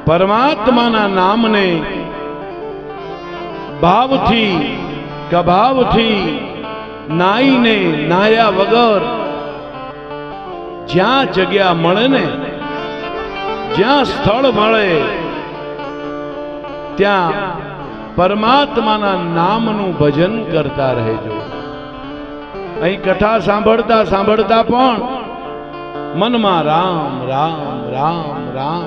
પરમાત્માના નામને ભાવથી કભાવથી નાઈને નાયા વગર જ્યાં જગ્યા મળે ને, જ્યાં સ્થળ મળે ત્યાં પરમાત્માના નામનું ભજન કરતા રહેજો. અહીં કથા સાંભળતા સાંભળતા પણ મનમાં રામ રામ રામ રામ,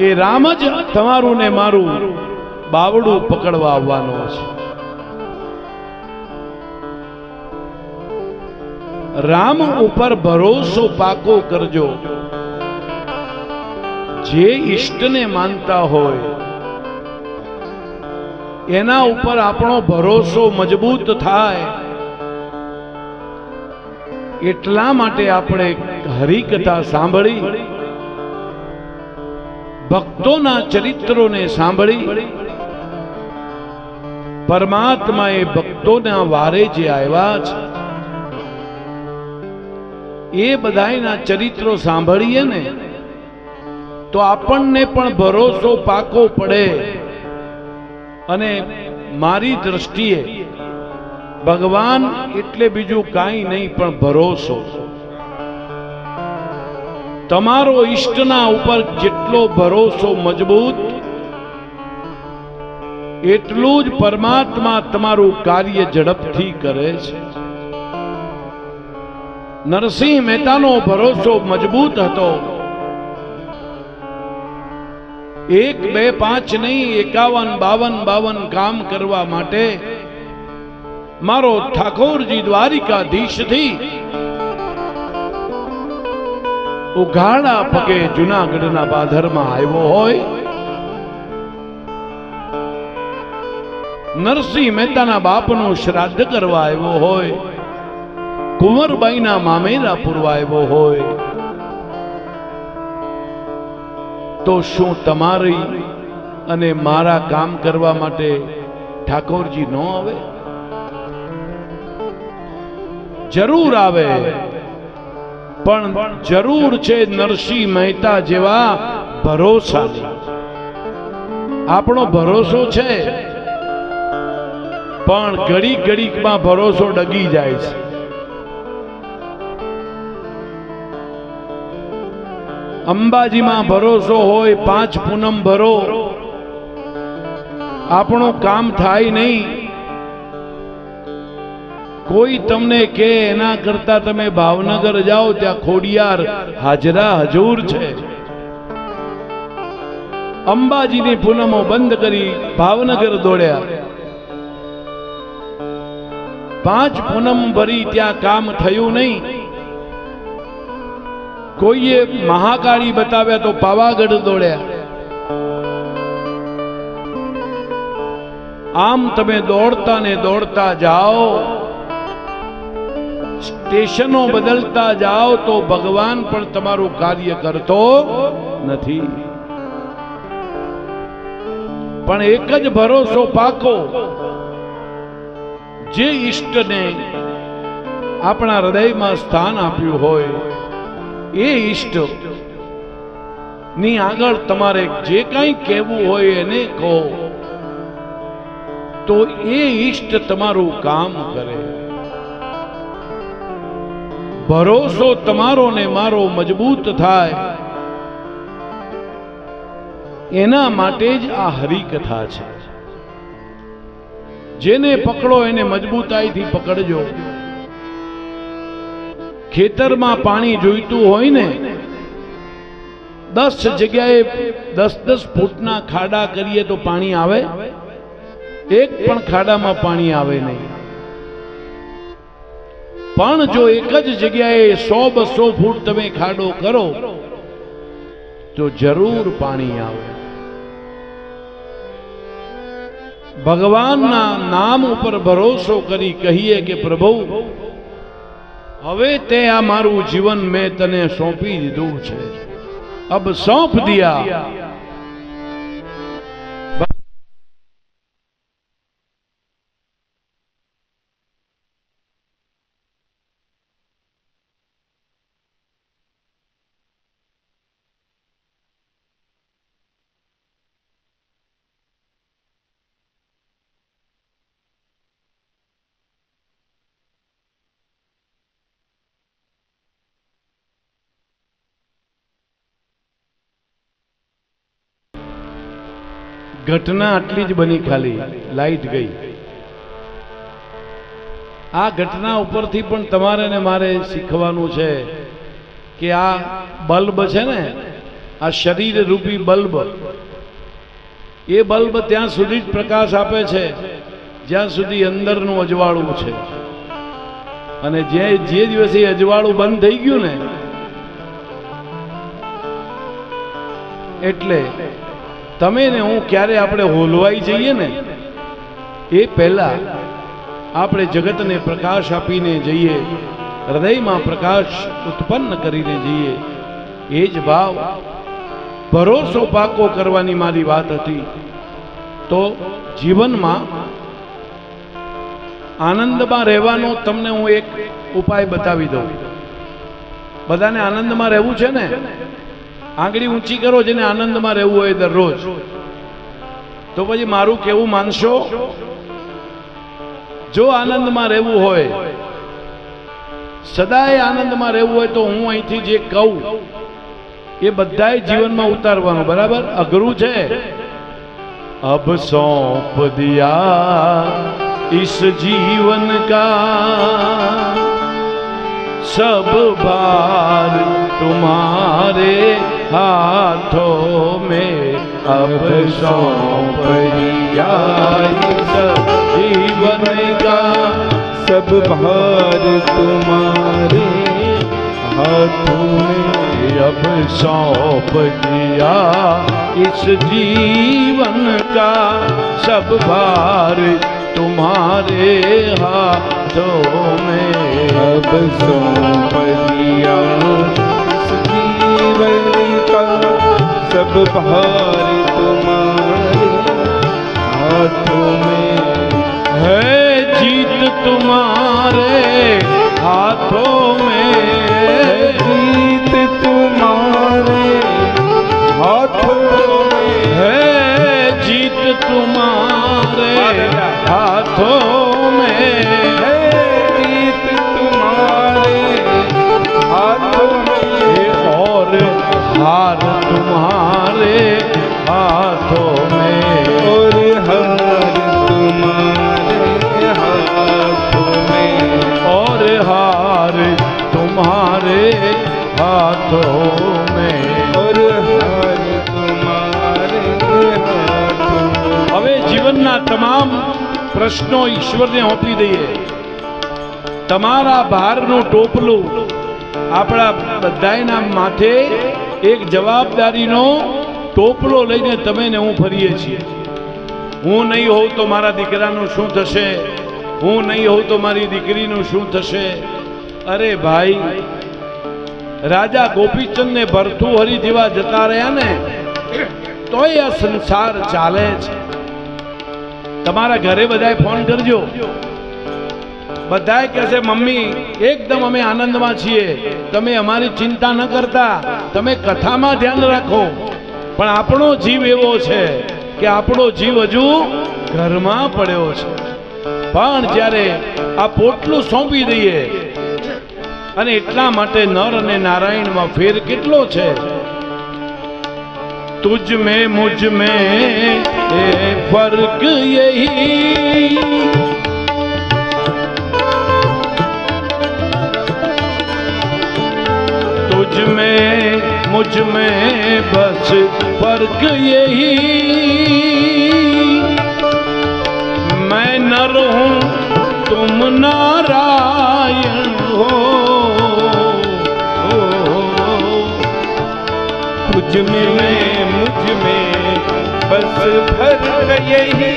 એ રામ જ તમારું ને મારું બાવડું પકડવા આવવાનો છે. રામ ઉપર ભરોસો પાકો કરજો. જે ઈષ્ટને માનતા હોય એના ઉપર આપણો ભરોસો મજબૂત થાય. એટલા માટે આપણે હરિકથા સાંભળી, ભક્તોના ચરિત્રોને સાંભળી, પરમાત્માએ ભક્તોના વારે જે આવ્યા છે એ બધાના ચરિત્રો સાંભળીએ ને તો આપણને પણ ભરોસો પાકો પડે. અને મારી દ્રષ્ટિએ ભગવાન એટલે બીજું કાંઈ નહીં પણ ભરોસો. તમારો ઈષ્ટના ઉપર જેટલો ભરોસો મજબૂત એટલું જ પરમાત્મા તમારું કાર્ય ઝડપથી કરે છે. નરસિંહ મહેતાનો ભરોસો મજબૂત હતો. 1 2 5 નહીં, 51 52 કામ કરવા માટે મારો ઠાકોરજી દ્વારિકાધીશથી ઉઘાડા પગે જુનાગઢના પાધરમાં આવ્યો હોય. નરસિંહ મહેતાના બાપનું શ્રાદ્ધ કરવા આવ્યો હોય, કુંવરબાઈના મામેરા પૂરવા આવ્યો હોય, તો શું તમારી અને મારા કામ કરવા માટે ઠાકોરજી ન આવે? જરૂર આવે, પણ જરૂર છે નરસિંહ મહેતા જેવા ભરોસાની. આપણો ભરોસો છે પણ ઘડી ઘડીમાં ભરોસો ડગી જાય છે. અંબાજીમાં ભરોસો હોય 5 પૂનમ ભરો, આપણું કામ થાય નહીં. કોઈ તમને કે એના કરતા તમે ભાવનગર જાઓ, ત્યાં ખોડિયાર હાજરા હજૂર છે. અંબાજીની પૂનમો બંધ કરી ભાવનગર દોડ્યા. 5 પૂનમ ભરી ત્યાં કામ થયું નહીં. કોઈએ મહાકાળી બતાવ્યા તો પાવાગઢ દોડ્યા. આમ તમે દોડતા ને દોડતા જાઓ, સ્ટેશનો બદલતા જાઓ તો ભગવાન પણ તમારું કાર્ય કરતો નથી. પણ એક જ ભરોસો પાકો, જે ઈષ્ટને આપણા હૃદયમાં સ્થાન આપ્યું હોય એ ઈષ્ટ ની આગળ તમારે જે કંઈ કહેવું હોય એને કહો તો એ ઈષ્ટ તમારું કામ કરે. ભરોસો તમારો ને મારો મજબૂત થાય એના માટે જ આ હરિકથા છે. જેને પકડો એને મજબૂતાઈથી પકડજો. ખેતરમાં પાણી જોઈતું હોય ને, 10 જગ્યાએ 10 ફૂટના ખાડા કરીએ તો પાણી આવે? એક પણ ખાડામાં પાણી આવે નહીં. પણ જો એક જ જગ્યાએ 100-200 ફૂટ તમે ખાડો કરો તો જરૂર પાણી આવે. ભગવાનના નામ ઉપર ભરોસો કરી કહીએ કે પ્રભુ, હવે તે આ મારું જીવન મેં તને સોંપી દીધું છે, અબ સોંપ દિયા. ઘટના આટલી જ બની, ખાલી લાઈટ ગઈ. આ ઘટના ઉપરથી પણ તમારે ને મારે શીખવાનું છે કે આ બલ્બ છે ને, આ શરીર રૂપી બલ્બ, એ બલ્બ ત્યાં સુધી જ પ્રકાશ આપે છે જ્યાં સુધી અંદરનું અજવાળું છે. અને જે દિવસે અજવાળું બંધ થઈ ગયું ને, એટલે તમે ને હું ક્યારે આપણે હોલવાઈ જઈએ ને, એ પહેલા આપણે જગતને પ્રકાશ આપીને જઈએ, હૃદયમાં પ્રકાશ ઉત્પન્ન કરીને જઈએ. એ જ ભાવ ભરોસો પાકો કરવાની મારી વાત હતી. તો જીવનમાં આનંદમાં રહેવાનો તમને હું એક ઉપાય બતાવી દઉં. બધાને આનંદમાં રહેવું છે ને? આંગળી ઊંચી કરો જેને આનંદમાં રહેવું હોય દરરોજ. તો પછી મારું કેવું માનશો? જો આનંદમાં રહેવું હોય, સદાય આનંદમાં રહેવું હોય, તો હું અહીંથી જે કહું એ બધાય જીવનમાં ઉતારવાનું. બરાબર? અઘરું છે. અબ સौंप दिया इस जीवन का सब भार तुम्हारे हाथों में. अब सौंप दिया इस जीवन का सब भार तुम्हारे हाथों में. अब सौंप दिया इस जीवन का सब भार तुम्हारे हाथों में. अब सौंप दिया इस जीवन का सब भार तुम्हारे हाथों में. है जीत तुम्हारे हाथों में. जीत तुम्हारे हाथों में. है जीत तुम्हारे हाथों में. है जीत तुम्हारे हाथों में. और हार तुम्हारे हाथों में. और हार तुम्हारे हाथों में. और हार तुम्हारे हाथों में. और हार तुम्हारे हाथों में. હવે જીવનના તમામ પ્રશ્નો ઈશ્વરને સોંપી દઈએ. તમારા ભારનું ટોપલું આપણા બધાયના માથે એક જવાબદારીનો ટોપલો લઈને તમે ને હું ફરીએ છીએ. હું નહીં હોઉં તો મારા દીકરાનું શું થશે? હું નહીં હોઉં તો મારી દીકરીનું શું થશે? અરે ભાઈ, રાજા ગોપીચંદ ને ભર્તુહરી જેવા જતા રહ્યા ને, તોય આ સંસાર ચાલે છે. તમારા ઘરે બધાય ફોન કરજો. બધાય કહેશે મમ્મી એકદમ અમે આનંદમાં છીએ, તમે અમારી ચિંતા ન કરતા, તમે કથામાં ધ્યાન રાખો. પણ આપણો જીવ એવો છે કે આપણો જીવ હજુ ઘરમાં પડ્યો છે. પણ જ્યારે આ પોટલું સોંપી દઈએ, અને એટલા માટે નર અને નારાયણમાં ફેર કેટલો છે. तुझ में मुझ में ये फर्क यही. तुझ में मुझ में बस फर्क यही. मैं नर हूँ तुम नारायण हो. तुझ में मुझ में बस फर्क यही.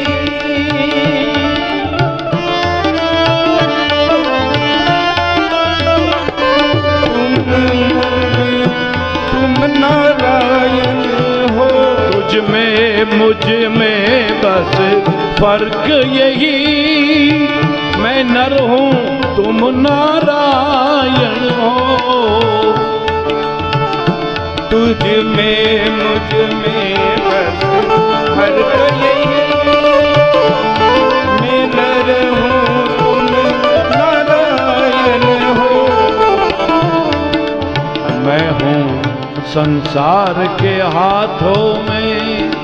तुम नारायण हो. तुझ में मुझ में बस फर्क यही. मैं नर हूँ तुम नारायण हो. तुझ में मुझ में बस फर्क यही. मैं नर हूँ तुम नारायण हो. मैं हूँ संसार के हाथों में.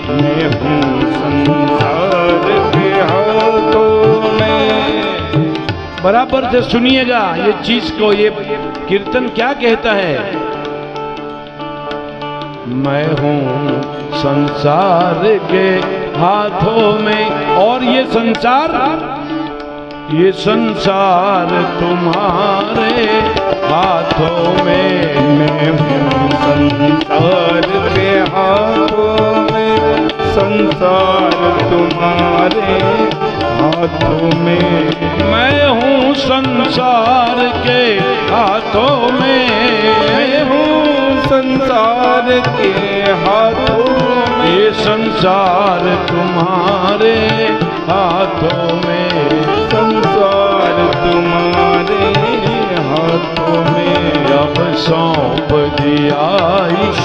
मैं हूँ संसार के हाथों में। बराबर से सुनिएगा ये चीज को, ये कीर्तन क्या कहता है। मैं हूँ संसार के हाथों में, और ये संसार तुम्हारे हाथों में। मैं हूँ संसार के हाथों में, संसार तुम्हारे हाथों में। मैं हूँ संसार के हाथों में, मैं हूँ संसार के हाथों में। ये संसार तुम्हारे हाथों में, संसार तुम्हारे हाथों में। अब सौंप दिया इस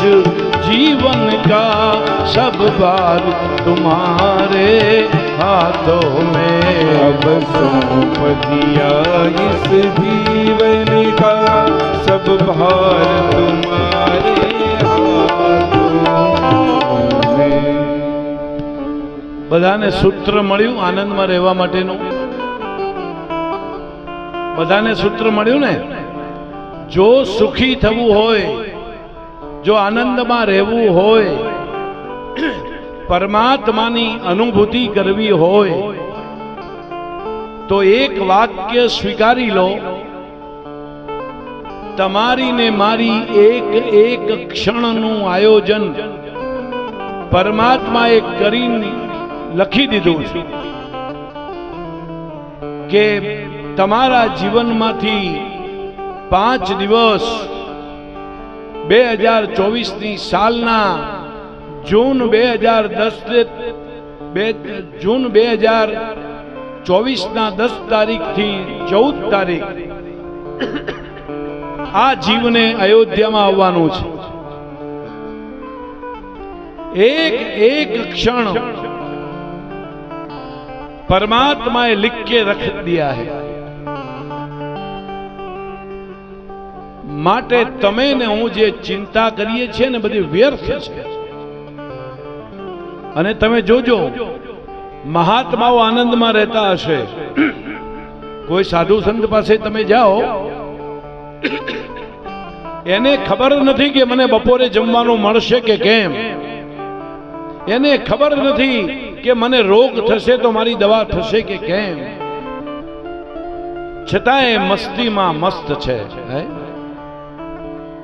जीवन का सब भार तुम्हारे हाथों में। अब सौंप दिया इस जीवन का सब भार तुम्हारे हाथों में। બધાને સૂત્ર મળ્યું આનંદમાં રહેવા માટેનું? બધાને સૂત્ર મળ્યું ને? જો સુખી થવું હોય, જો આનંદમાં રહેવું હોય, પરમાત્માની અનુભૂતિ કરવી હોય, તો એક વાક્ય સ્વીકારી લો, તમારી ને મારી એક એક ક્ષણનું આયોજન પરમાત્માએ કરીને લખી દીધું છે કે તમારા જીવનમાંથી 5 દિવસ 2024ની સાલના જૂન 2024ના 10 તારીખથી 14 તારીખ આ જીવને અયોધ્યામાં આવવાનું છે। एक एक क्षण परमात्माए लिख के रख दिया है। माटे तमे ने हूँ जे चिंता करिए छे ने बधी व्यर्थ छे। अने तमे जोजो महात्माओ आनंद में रहता हशे। कोई साधु संत पासे तमे जाओ, एने खबर नहीं कि मने बपोरे जमवानुं मळशे के केम, एने खबर नहीं कि मने रोग थशे तो मारी दवा थशे के केम, छतांय मस्ती में मस्त छे।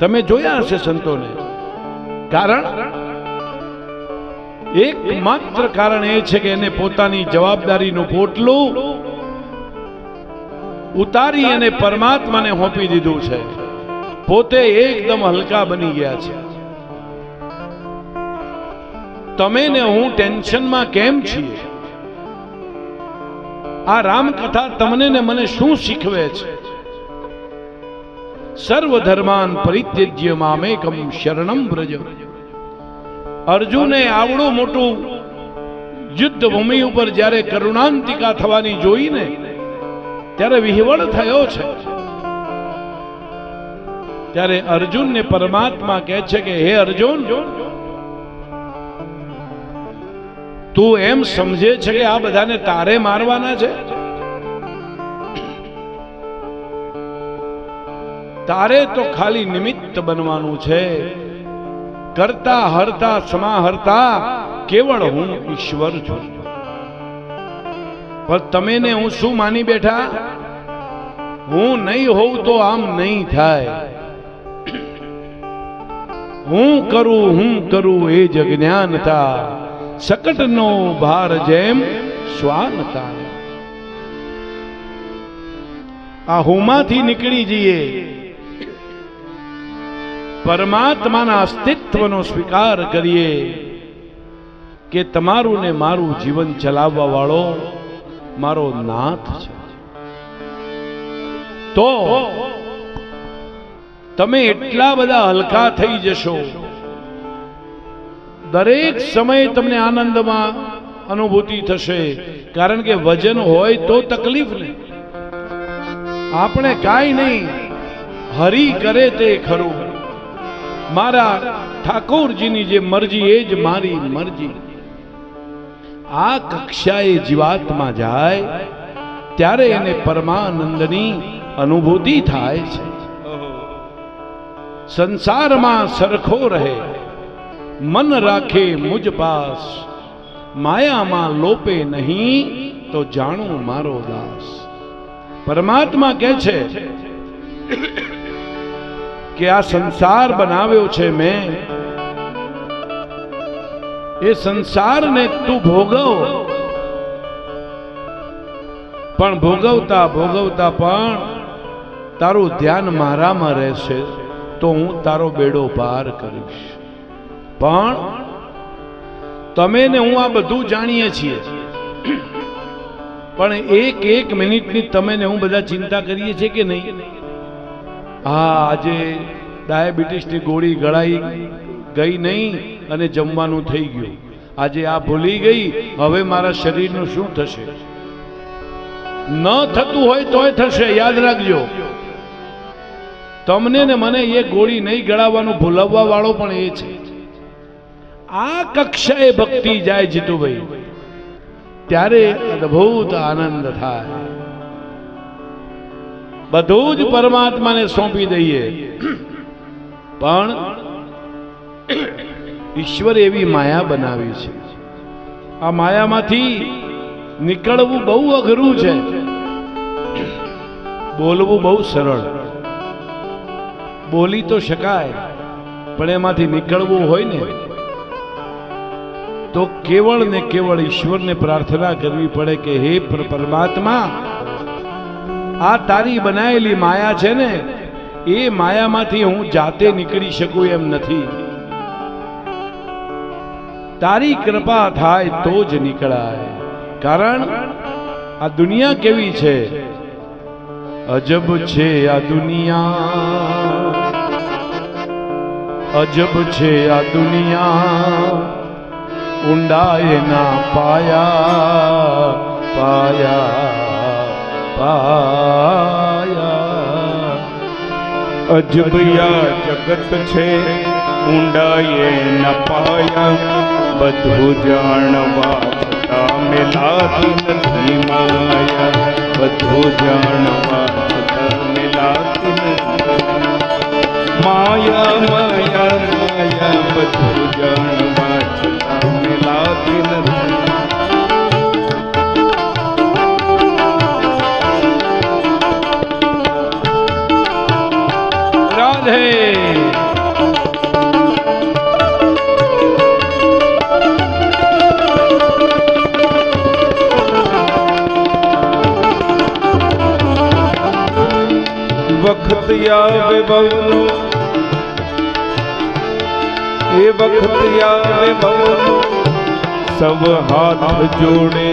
तमे जोया हशे संतोने। कारण एकमात्र कारण ए छे के एने पोतानी जवाबदारीनुं पोटलुं उतारी अने परमात्माने होंपी दीधुं छे। पोते एकदम हलका बनी गया छे। तमे ने हूँ टेन्शन में केम छीए? आ राम कथा तमने ने मने शू शीखवे छे? सर्वधर्मान परित्यज्य मामेकम शरणम व्रज। अर्जुने आवडું મોટું યુદ્ધ ભૂમિ ઉપર જ્યારે કરુણાંતિકા થવાની જોઈ ને ત્યારે વિહવળ થયો છે। ત્યારે અર્જુન ને પરમાત્મા કહે છે કે હે અર્જુન, तू एम समझे छे कि आ बधाने तारे मारवाना छे? तारे तो खाली निमित्त बनवानुं छे। करता हरता समाहरता केवल हूँ ईश्वर छूं। पर तमे ने हूँ शू मानी बैठा? हूँ नहीं होऊं तो आम नहीं थाय। हूँ करूं ए जग ज्ञानता, सकट नो भार जेम स्वानता। आ हुमा थी निकली जीए, परमात्माना अस्तित्वनो स्वीकार करिए के तमारू ने मारू जीवन चलाववा वाळो मारो नाथ छे। तो तमे एटला बधा हलका थई जशो। दरेक समय तमने आनंद में अनुभूति थशे। कारण के वजन होय तो तकलीफ नहीं। आपने काई नहीं, हरी करे ते खरू। मारा ठाकुरजी नी जे मरजी ए ज मारी मरजी। આ કક્ષાએ જીવાત્મા જાય ત્યારે એને પરમાનંદની અનુભૂતિ થાય છે. સંસારમાં સરખો રહે, મન રાખે મુજ પાસ, માયામાં લોપે નહીં તો જાણું મારો દાસ. પરમાત્મા કહે છે કે આ સંસાર બનાવ્યો છે મેં, એ સંસારને તું ભોગવ, પણ ભોગવતા ભોગવતા પણ તારું ધ્યાન મારામાં રહેશે તો હું તારો બેડો પાર કરીશ. પણ તમે ને હું આ બધું જાણીએ છીએ, પણ એક એક મિનિટની તમે ને હું બધા ચિંતા કરીએ છીએ કે નહીં? હા, આજે ડાયાબિટીસની ગોળી ગળાઈ ગઈ નહીં અને જમવાનું થઈ ગયું. આજે આ ભૂલી ગઈ, હવે મારા શરીરનું શું થશે? ન થતું હોય તોય થશે, યાદ રાખજો. તમને ને મને એ ગોળી નહીં ગળાવવાનું ભૂલાવવા વાળો પણ એ છે. આ કક્ષાએ ભક્તિ જાય જીતુભાઈ, ત્યારે અદ્ભુત આનંદ થાય. બધું જ પરમાત્માને સોંપી દઈએ, પણ ઈશ્વર એવી માયા બનાવી છે. આ માયામાંથી નીકળવું બહુ અઘરું છે, બોલવું બહુ સરળ. બોલી તો શકાય, પણ એમાંથી નીકળવું હોય ને તો કેવળ ને કેવળ ઈશ્વરને પ્રાર્થના કરવી પડે કે હે પરમાત્મા, આ તારી બનાવેલી માયા છે ને, એ માયામાંથી હું જાતે નીકળી શકું એમ નથી. તારી કૃપા થાય તો જ નીકળાય. કારણ આ દુનિયા કેવી છે, અજબ છે આ દુનિયા, અજબ છે આ દુનિયા, ઊંડાએ ના પાયા પાયા પાયા. અજબ યા જગત છે, ઊંડાએ ન પાયા, બધું જાણવા છતાં મેલાતી નથી માયા, બધું જાણવા છતાં મેલાતી નથી માયા. માયા માયા બધું જાણવા છતાં મેલાતી નથી. રાધે. વખત આવે બહુનો, એ વખત આવે બહુનો, સૌ હાથ જોડે,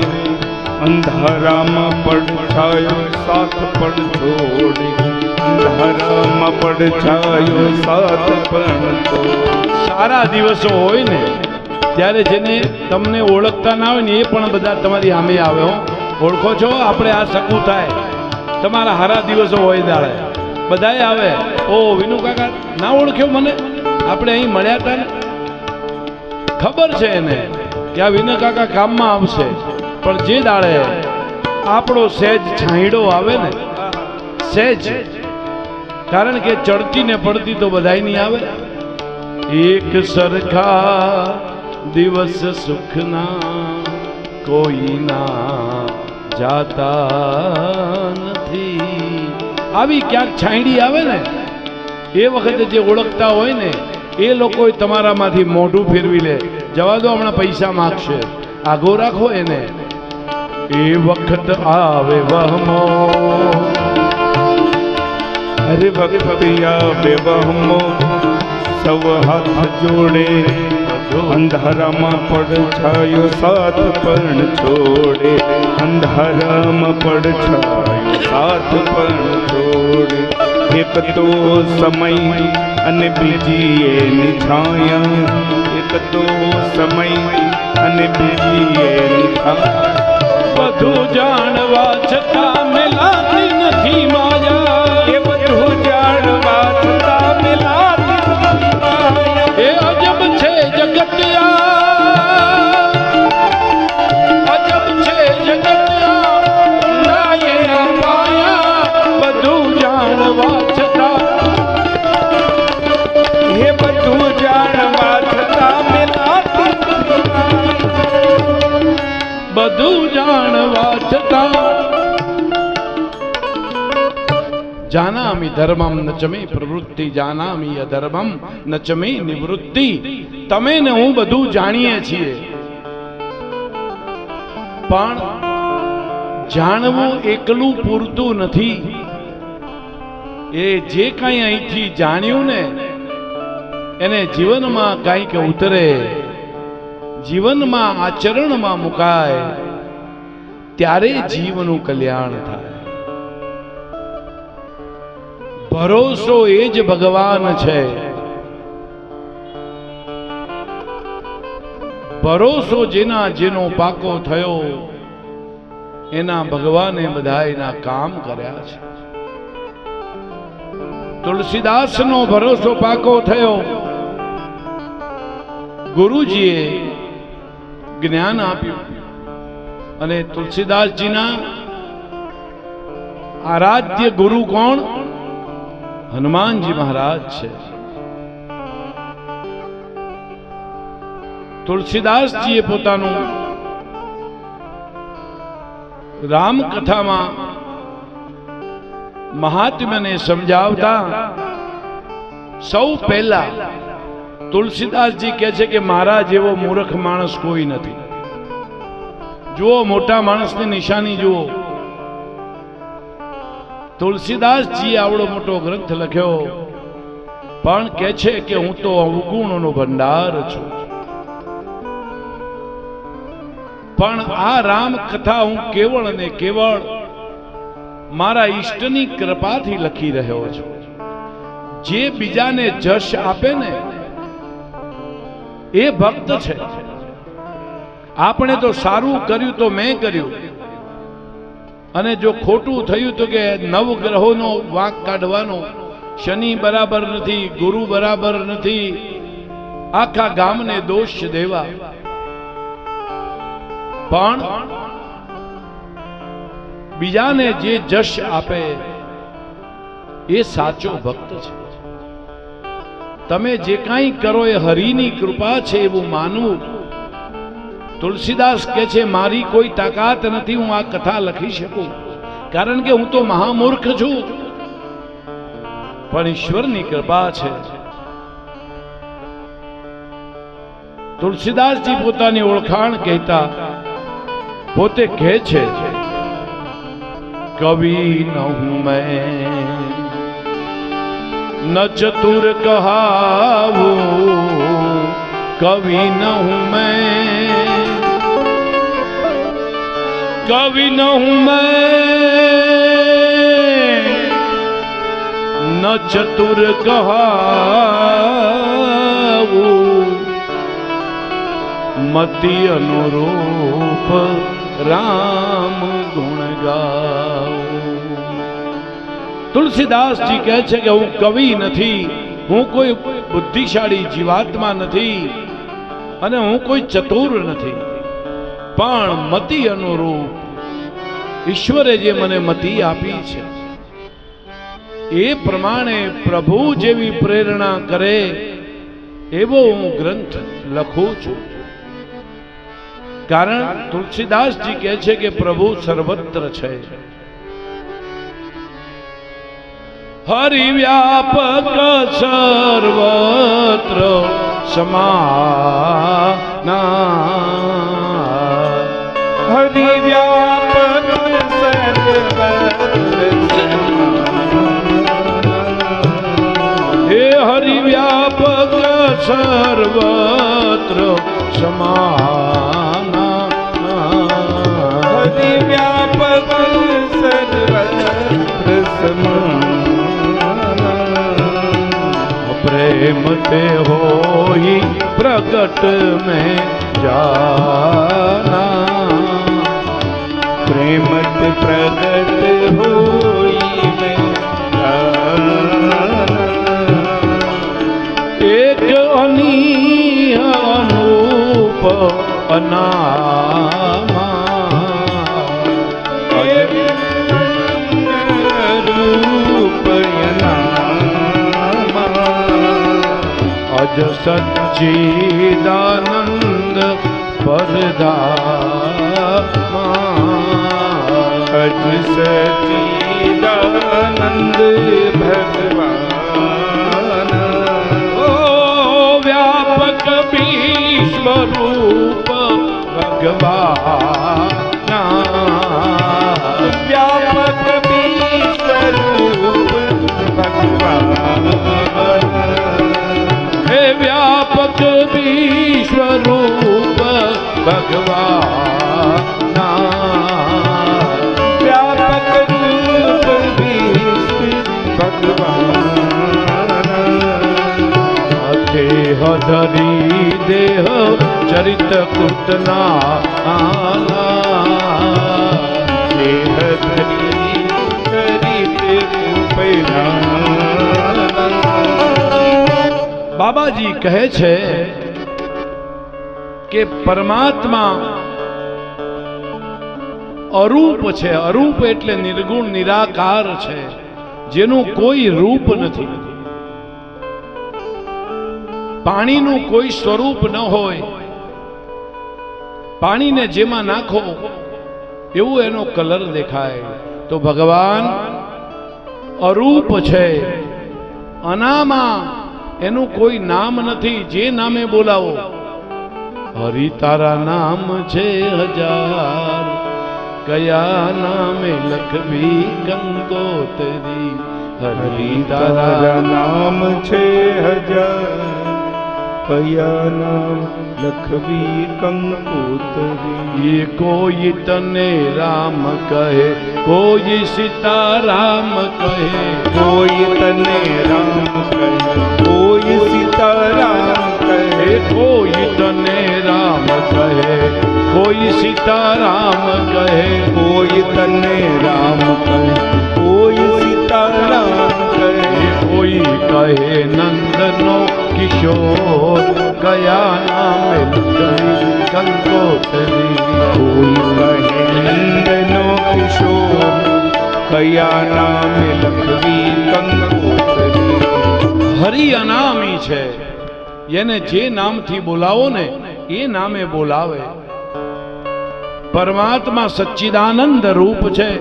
અંધારામાં પડછાયો સાથ પણ છોડે, અંધારામાં પડછાયો સાથ પણ છોડે. સારા દિવસો હોય ને ત્યારે જેને તમને ઓળખતા ના હોય ને એ પણ બધા તમારી સામે આવે. ઓળખો છો? આપણે આ સકું થાય, તમારા હારા દિવસો હોય દાડે બધાય આવે. ઓ વિનુ કાકા ના ઓળખ્યો મને? આપણે અહીં મળ્યા હતા ને, ખબર છે એને કે આ વિનુ કાકા કામમાં આવશે. પણ જે દાડે આપણો સહેજ છાંયડો આવે ને, સહેજ, કારણ કે ચડતી ને પડતી તો બધાય નહીં આવે. એક સરખા દિવસ સુખના કોઈના જાતા નથી. આવી ક્યાંક છાંયડી આવે ને એ વખતે જે ઓળખતા હોય ને એ લોકો તમારામાંથી મોઢું ફેરવી લે, જવા દો હમણાં પૈસા માગશે, આઘો રાખો એને. એ વખત આવે વહમો, અરે વખત આવે વહમો, સૌ હાથ જોડે, અંધારામાં પડછાયો સાથ પણ છોડે, અંધારામાં પડછાયો સાથ પણ છોડે. એક તો સમય અને બીજી એની છાયા, એક તો સમય અને બીજી એની છાયા. બધું જાણવા છતાં મેલાતી નથી માયા, એ બધું જાણવા છતાં મેલાતી નથી માયા. એ અજબ છે જગત આ, જાનામિ ધર્મમ ન ચ મે પ્રવૃત્તિ જાનામિ અધર્મમ ન ચ મે નિવૃત્તિ. તમે ને હું બધું જાણીએ છીએ, પણ જાણવું એકલું પૂરતું નથી. એ જે કાંઈ અહીંથી જાણ્યું ને એને જીવનમાં કાંઈક ઉતરે, જીવનમાં આચરણમાં મુકાય, ત્યારે જીવનું કલ્યાણ થાય. ભરોસો એ જ ભગવાન છે. ભરોસો જેના જેનો પાકો થયો એના ભગવાને બધાયના કામ કર્યા છે. તુલસીદાસનો ભરોસો પાકો થયો. ગુરુજીએ જ્ઞાન આપ્યું અને તુલસીદાસજીના આરાધ્ય ગુરુ કોણ? હનુમાનજી મહારાજ છે. તુલસીદાસજીએ પોતાનું રામકથામાં મહાત્મ્યને સમજાવતા સૌ પહેલા તુલસીદાસજી કહે છે કે મારા જેવો મૂર્ખ માણસ કોઈ નથી. જુઓ, મોટા માણસની નિશાની જુઓ. તુલસીદાસજીએ આવડો મોટો ગ્રંથ લખ્યો, પણ કહે છે કે હું તો અવગુણોનો ભંડાર છું. પણ આ રામ કથા હું કેવળ અને કેવળ મારા ઈષ્ટની કૃપાથી લખી રહ્યો છું. જે બીજાને જશ આપે ને એ ભક્ત છે. આપણે તો સારું કર્યું તો મેં કર્યું, અને જો ખોટું થયું તો કે નવગ્રહોનો વાંક કાઢવાનો. શનિ બરાબર નથી, ગુરુ બરાબર નથી, આખા ગામને દોષ દેવા. પણ બીજાને જે જશ આપે એ સાચો ભક્ત છે. તમે જે કાંઈ કરો એ હરિની કૃપા છે એવું માનવું. તુલસીદાસ કહે છે મારી કોઈ તાકાત નથી હું આ કથા લખી શકું, કારણ કે હું તો મહામૂર્ખ છું, પણ ઈશ્વરની કૃપા છે. તુલસીદાસજી પોતાની ઓળખાણ કહેતા પોતે કહે છે કવિ ન હું મેં ન ચતુર કહાવું, કવિ ન હું મેં, કવિ ન હું મેં ન ચતુર કહાવું, મતિ અનુરૂપ રામ ગુણ ગાઉં. તુલસીદાસજી કહે છે કે હું કવિ નથી, હું કોઈ બુદ્ધિશાળી જીવાત્મા નથી, અને હું કોઈ ચતુર નથી, પણ મતિ અનુરૂપ ઈશ્વરે જે મને મતિ આપી છે એ પ્રમાણે પ્રભુ જેવી પ્રેરણા કરે એવો હું ગ્રંથ લખું છું. કારણ તુલસીદાસજી કહે છે કે પ્રભુ સર્વત્ર છે. હરિવ્યાપક સર્વત્ર સમાના, હરિવ્યાપક સર્વત્ર હે હરિવ્યાપક સર્વત્ર સમાના, હરિવ્યાપક સર્વત્ર સમાના, પ્રેમ તે હોઈ પ્રગટ में जाना, प्रेम प्रगट होई में जाना, एक अनी अनूप अनामा, अज सच्चिदानंद परधामा, अज सच्चिदानंद સચ્ચિદાનંદ ભગવાન ઓ વ્યાપક વિશ્વરૂપ ભગવાન વ્યાપક વિશ્વરૂપ ભગવાન હે વ્યાપક વિશ્વરૂપ ભગવાન વ્યાપક રૂપ વિશ્વ ભગવાન દેહ ધરી દેહ ચરિત કૃતના દેહ ધરી ચરિત કૃપના બાબાજી કહે છે કે પરમાત્મા અરૂપ છે. અરૂપ એટલે નિર્ગુણ નિરાકાર છે, જેનું કોઈ રૂપ નથી. પાણીનું કોઈ સ્વરૂપ ન હોય. પાણીને જેમાં નાખો એવું એનો કલર દેખાય. તો ભગવાન અરૂપ છે, અનામા, એનું કોઈ નામ નથી. જે નામે બોલાવો. હરિ તારા નામ છે હજાર, કયા નામે લખવી કંકોતરી. હરિ તારા નામ છે હજાર, કયા નામ લખવી કંકોતરી. એ કોઈ તને રામ કહે, કોઈ સીતારામ કહે. કોઈ તને રામ કહે, કોઈ સીતારામ કહે. કોઈ તને રામ કહે, કોઈ સીતારામ કહે. કોઈ તને રામ કહે, કોઈ સીતારામ કહે. કોઈ કહે નંદનો કિશોર, કયા નામે લખવી કંકોતરી. કોઈ કહે નંદનો કિશોર, કયા નામે લખવી કંકોતરી. હરિ અનામી છે, એને જે નામથી બોલાવો ને એ નામે બોલાવે. પરમાત્મા સચ્ચિદાનંદ રૂપ છે.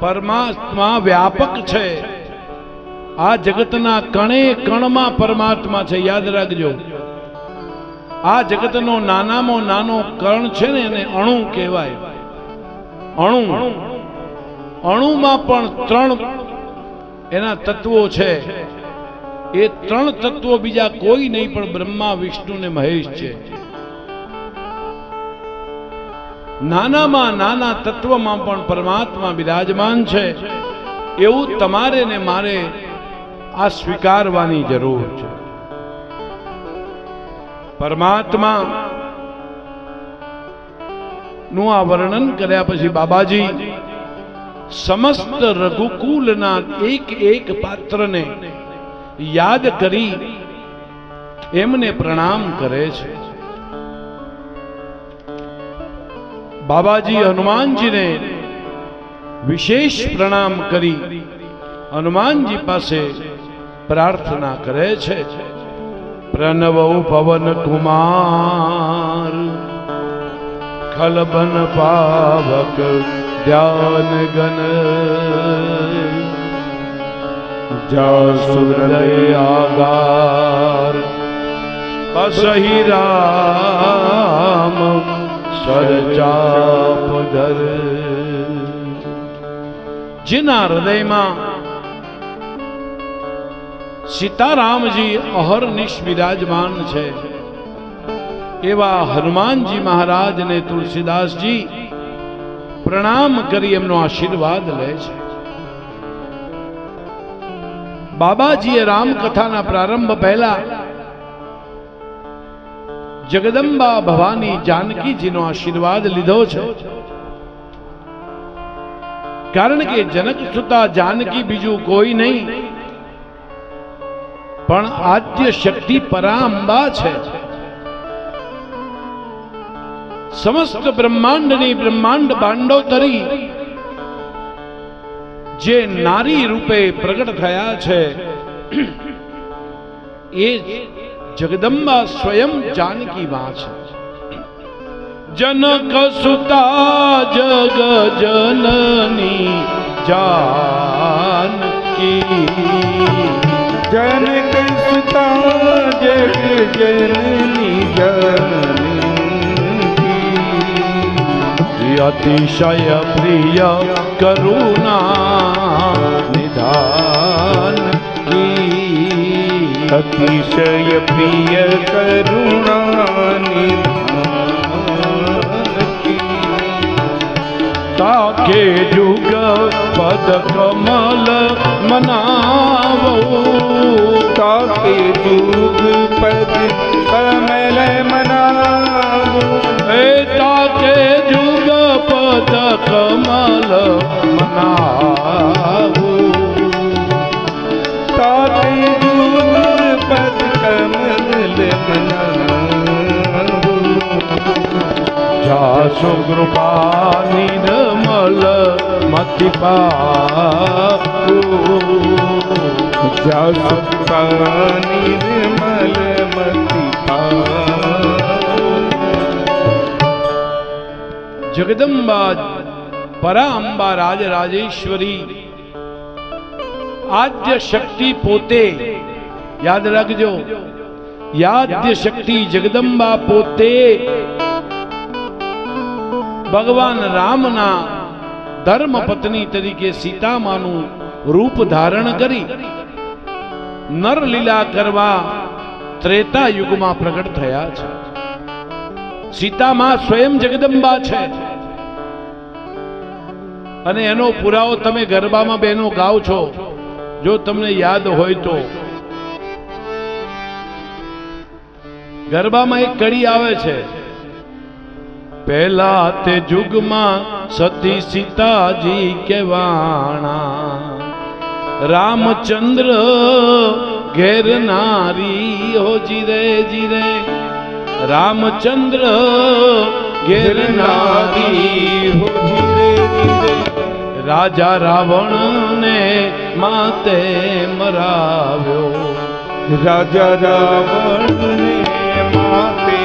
પરમાત્મા વ્યાપક છે. આ જગતના કણે કણમાં પરમાત્મા છે. યાદ રાખજો, આ જગતનો નાનામાં નાનો કણ છે ને એને અણુ કહેવાય. અણુ, અણુમાં પણ 3 એના તત્વો છે. એ 3 તત્વો બીજા કોઈ નહીં પણ બ્રહ્મા, વિષ્ણુ ને મહેશ છે. નાનામાં નાના તત્વમાં પણ પરમાત્મા બિરાજમાન છે. એવું તમારે ને મારે આ સ્વીકારવાની જરૂર છે. પરમાત્મા નું આ વર્ણન કર્યા પછી બાબાજી સમસ્ત રઘુકુલના એક પાત્રને યાદ કરી એમને પ્રણામ કરે છે. બાબાજી હનુમાનજીને વિશેષ પ્રણામ કરી હનુમાનજી પાસે પ્રાર્થના કરે છે. પ્રણવ પવન કુમાર, ખલબન પાવક ધ્યાન ગન. જાસુહૃદય આગાર, બસહી રામ સરચાપધર. જેના હૃદયમાં સીતારામજી અહર્નિશ વિરાજમાન છે એવા હનુમાનજી મહારાજ ને તુલસીદાસજી પ્રણામ કરી એમનો આશીર્વાદ લે છે. બાબાજીએ રામકથાના પ્રારંભ પહેલા જગદંબા ભવાની જાનકીજીનો આશીર્વાદ લીધો છે. કારણ કે જનક સુતા જાનકી બીજું કોઈ નહીં પણ આદ્ય શક્તિ પરાંબા છે. સમસ્ત બ્રહ્માંડની બ્રહ્માંડ બાંડોતરી જે નારી રૂપે પ્રગટ થયા છે એ જગદંબા સ્વયં જાનકી માં છે. જનક સુતા જગ જનની जानकी जनक सुता जग जननी जानकी अतिशय प्रिय करुणा निधान की अतिशय प्रिय करुणा निधान की ताके जुग पद कमल मनावो ताके जुग पद कमल मनावो ताके जुग पद कमल मनावो ताके जुग पद कमल मनावो जासु कृपा निर्मल मति पावो जासु कृपा निर्मल मति पावो जगदम्बा परांबा राजराजेश्वरी आद्य शक्ति पोते याद रखजो याद्य शक्ति जगदम्बा पोते भगवान रामना धर्म पत्नी तरीके सीतामानु रूप धारण करी नर लीला करवा त्रेता युग में प्रकट थया छे सीता मां स्वयं जगदम्बा छे અને એનો પુરાવો તમે ગરબામાં બહેનો ગાઓ છો જો તમને યાદ હોય તો ગરબામાં એક કડી આવે છે પહેલા તે યુગમાં સતી સીતાજી કહેવાણા રામચંદ્ર ઘેર નારી હો જીરે જીરે રામચંદ્ર ઘેર નારી हो धीरे धीरे राजा रावण ने माते मराव्यो राजा रावण ने माते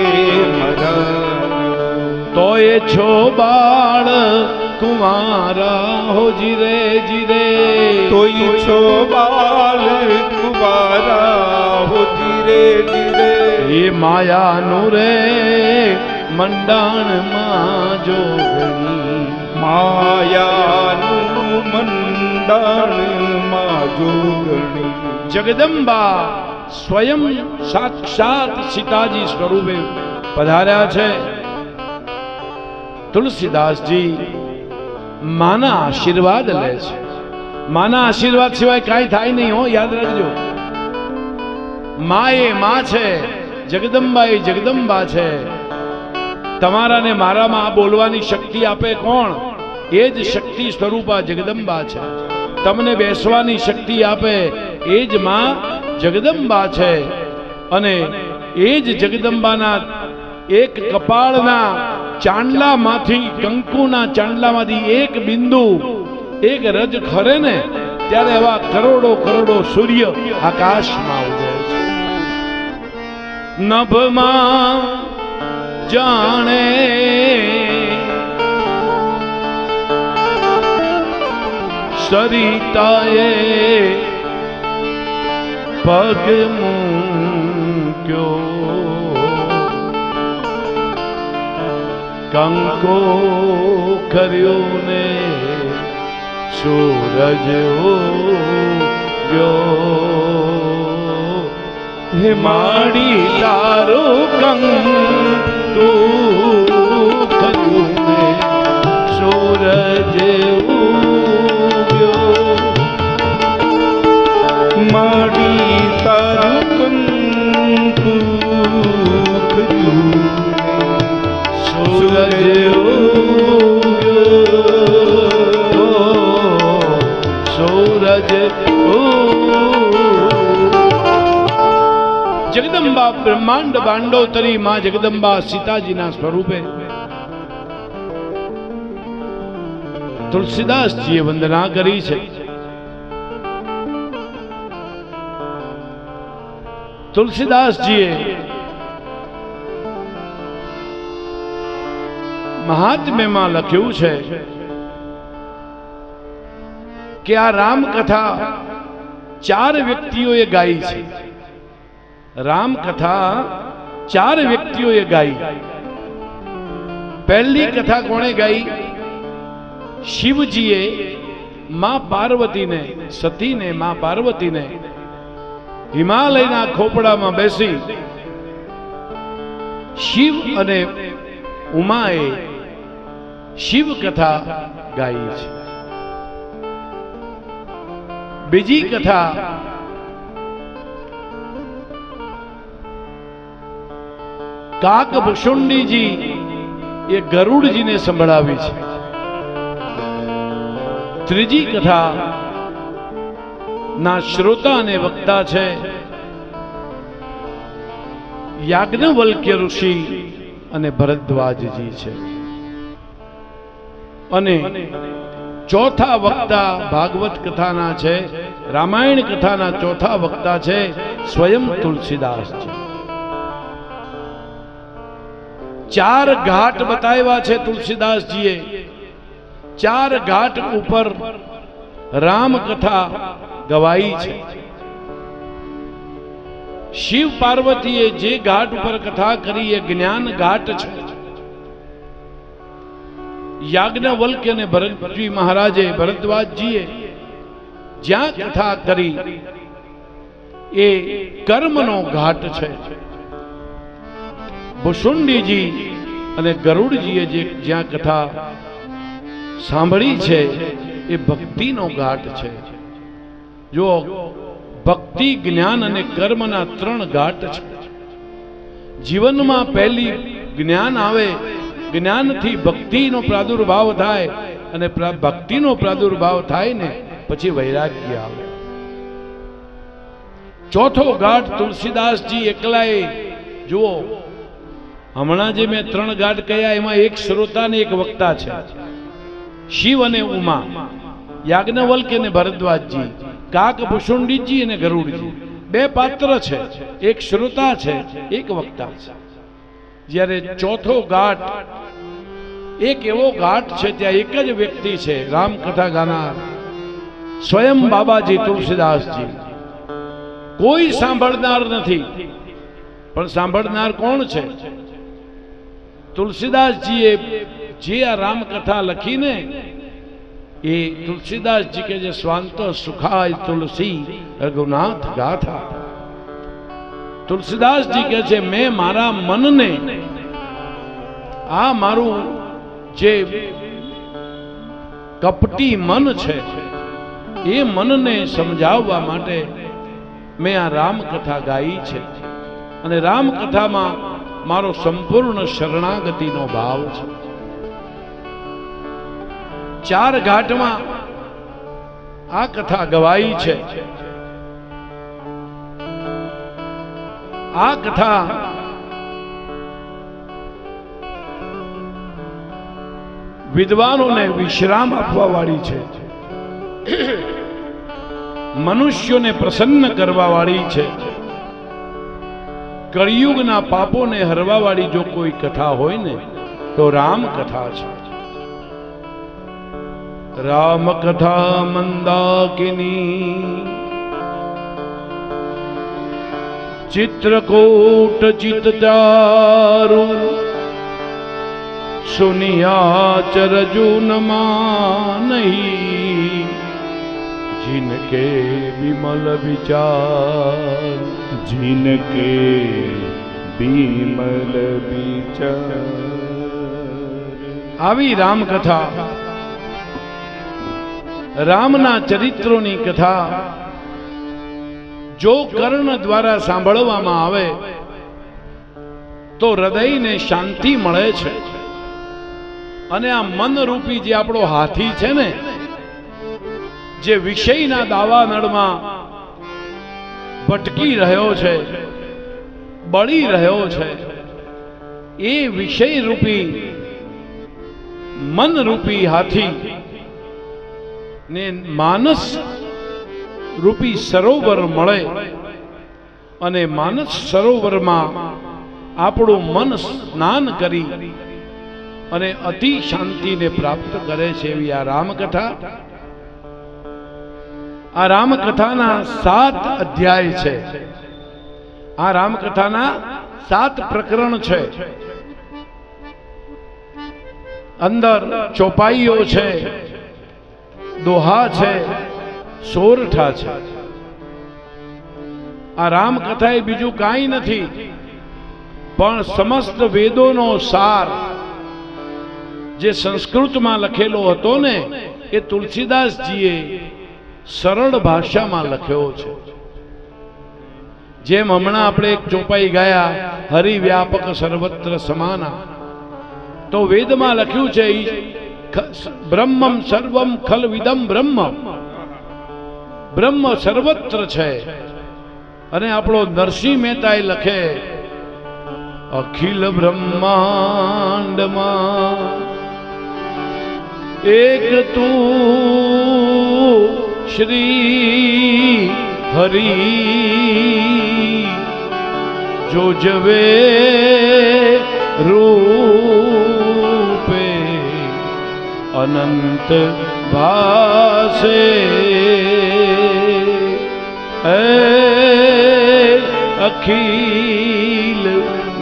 मराव्यो तो ये छो बाळ कुमारा हो जीरे जीरे तो ये छो बाल कुवारा हो धीरे धीरे ये माया नुरे मंडाण मां जोगणी मायानु मंडाण मां जोगणी जगदम्बा स्वयं साक्षात सीताजी स्वरूपे पधार्या छे तुलसीदास जी माना आशीर्वाद ले छे माना आशीर्वाद सिवाय काई थाय नहीं हो याद रखजो मां ए मां छे जगदम्बा ए जगदम्बा छे તમારા ને મારામાં આ બોલવાની શક્તિ આપે કોણ એ જ શક્તિ સ્વરૂપા જગદંબા છે તમને બેસવાની શક્તિ આપે એ જ માં જગદંબા છે અને એ જ જગદંબાના એક કપાળના ચાંદલામાંથી કંકુના ચાંદલામાંથી એક બિંદુ એક રજ ખરે ને ત્યારે એવા કરોડો કરોડો સૂર્ય આકાશમાં ઉદય છે નભમાં जाने सरिताए पग मूक्यो कंको कर्यो ने सूरज उग्यो हिमाड़ी तारो कंकु कर्यो ने सूरज उग्यो माड़ी तारो कंकु कर्यो सूरज उग्यो सूरज जगदंबा ब्रह्मांड बांडोतरी मां जगदंबा सीताजी ना स्वरूपे तुलसीदास जी वंदना करी छे। तुलसीदास जी महात्म्य में लख्यू छे કે આ રામકથા 4 વ્યક્તિઓએ ગાઈ છે. રામકથા 4 વ્યક્તિઓએ ગાઈ. પહેલી કથા કોણે ગાઈ? શિવજીએ માં પાર્વતીને, સતીને, માં પાર્વતીને હિમાલયના ખોપડામાં બેસી શિવ અને ઉમાએ શિવ કથા ગાઈ છે. બીજી કથા કાકભૂષુંડીજી એ ગરુડજીને સંભળાવી છે. ત્રીજી કથા ના શ્રોતા અને વક્તા છે યાજ્ઞવલ્ક્ય ઋષિ અને ભરદ્વાજજી છે. અને ચોથા વક્તા ભાગવત કથાના છે, રામાયણ કથાના ચોથા વક્તા છે સ્વયં તુલસીદાસ છે. 4 ઘાટ બતાવ્યા છે તુલસીદાસજીએ. 4 ઘાટ ઉપર રામ કથા ગવાઈ છે. શિવ પાર્વતીએ જે ઘાટ ઉપર કથા કરી એ જ્ઞાન ઘાટ છે. યાજ્ઞવલ્ક્ય અને ભરતજી મહારાજે, ભરદ્વાજજીએ જ્યાં કથા કરી એ કર્મનો ઘાટ છે. ભુષુંડીજી અને ગરુડજીએ જ્યાં કથા સાંભળી છે એ ભક્તિનો ઘાટ છે. જો ભક્તિ, જ્ઞાન અને કર્મના 3 ઘાટ છે. જીવનમાં પહેલી જ્ઞાન આવે, જ્ઞાનથી ભક્તિનો પ્રાદુર્ભાવ થાય અને ભક્તિનો પ્રાદુર્ભાવ થાય ને પછી વૈરાગ્ય આવે. ચોથો ઘાટ તુલસીદાસજી એકલાએ, જુઓ હમણાં જે મેં 3 ઘાટ કહ્યા એમાં એક શ્રોતા ને એક વક્તા છે. શિવ અને ઉમા, યાજ્ઞવલ્ક્ય અને ભરદ્વાજજી, કાકભૂષુંડીજી અને ગરુડજી, 2 પાત્ર છે. એક શ્રોતા છે, એક વક્તા છે. જ્યારે ચોથો ઘાટ એક એવો ઘાટ છે ત્યાં એક જ વ્યક્તિ છે, રામકથા ગાનાર સ્વયં બાબાજી તુલસીદાસજી. કોઈ સાંભળનાર નથી. પણ સાંભળનાર કોણ છે? તુલસીદાસજીએ જે આ રામકથા લખીને એ તુલસીદાસજી કે જે સ્વાંત સુખાય તુલસી રઘુનાથ ગાથા. તુલસીદાસજી કહે છે મેં મારા મનને, આ મારું જે કપટી મન છે એ મનને સમજાવવા માટે મેં આ રામકથા ગાઈ છે. અને રામકથામાં મારો સંપૂર્ણ શરણાગતિનો ભાવ છે. 4 ઘાટમાં આ કથા ગવાઈ છે. આ કથા વિદ્વાનોને વિશ્રામ આપવા વાળી છે, મનુષ્યોને પ્રસન્ન કરવા વાળી છે. કળિયુગના પાપોને હરવા વાળી જો કોઈ કથા હોય ને તો રામ કથા છે. રામ કથા મંદાકિની चित्रकूट चितचारु सुनिया चरजू नहीं जिनके विमल विचार जिनके विमल विचार। આવી રામકથા, રામના ચરિત્રોની કથા જો કર્ણ દ્વારા સાંભળવામાં આવે તો હૃદયને શાંતિ મળે છે. અને આ મનરૂપી જે આપણો હાથી છે ને, જે વિષયના દાવાનળમાં ભટકી રહ્યો છે, બળી રહ્યો છે, એ વિષય રૂપી મન રૂપી હાથી ને માનસ રૂપી સરોવર મળે અને માનસ સરોવરમાં આપણું મન સ્નાન કરી અને અતિ શાંતિને પ્રાપ્ત કરે છે. એવી આ રામકથા આ રામકથાના 7 અધ્યાય છે. આ રામકથાના 7 પ્રકરણ છે. અંદર ચોપાઈઓ છે, દોહા છે, સોરઠા છે. આ રામકથા એ બીજું કાંઈ નથી પણ સમસ્ત વેદોનો સાર જે સંસ્કૃતમાં લખેલો હતો ને એ તુલસીદાસજીએ સરળ ભાષામાં લખ્યો છે. જેમ હમણાં આપણે એક ચોપાઈ ગાયા, હરિવ્યાપક સર્વત્ર સમાના, તો વેદમાં લખ્યું છે બ્રહ્મમ સર્વમ ખલવિદમ બ્રહ્મ, બ્રહ્મ સર્વત્ર છે. અને આપણો નરસિંહ મહેતા એ લખે અખિલ બ્રહ્માંડમાં એક તું શ્રી હરિ, જો જવે રૂપે અનંત ભાસે, અખિલ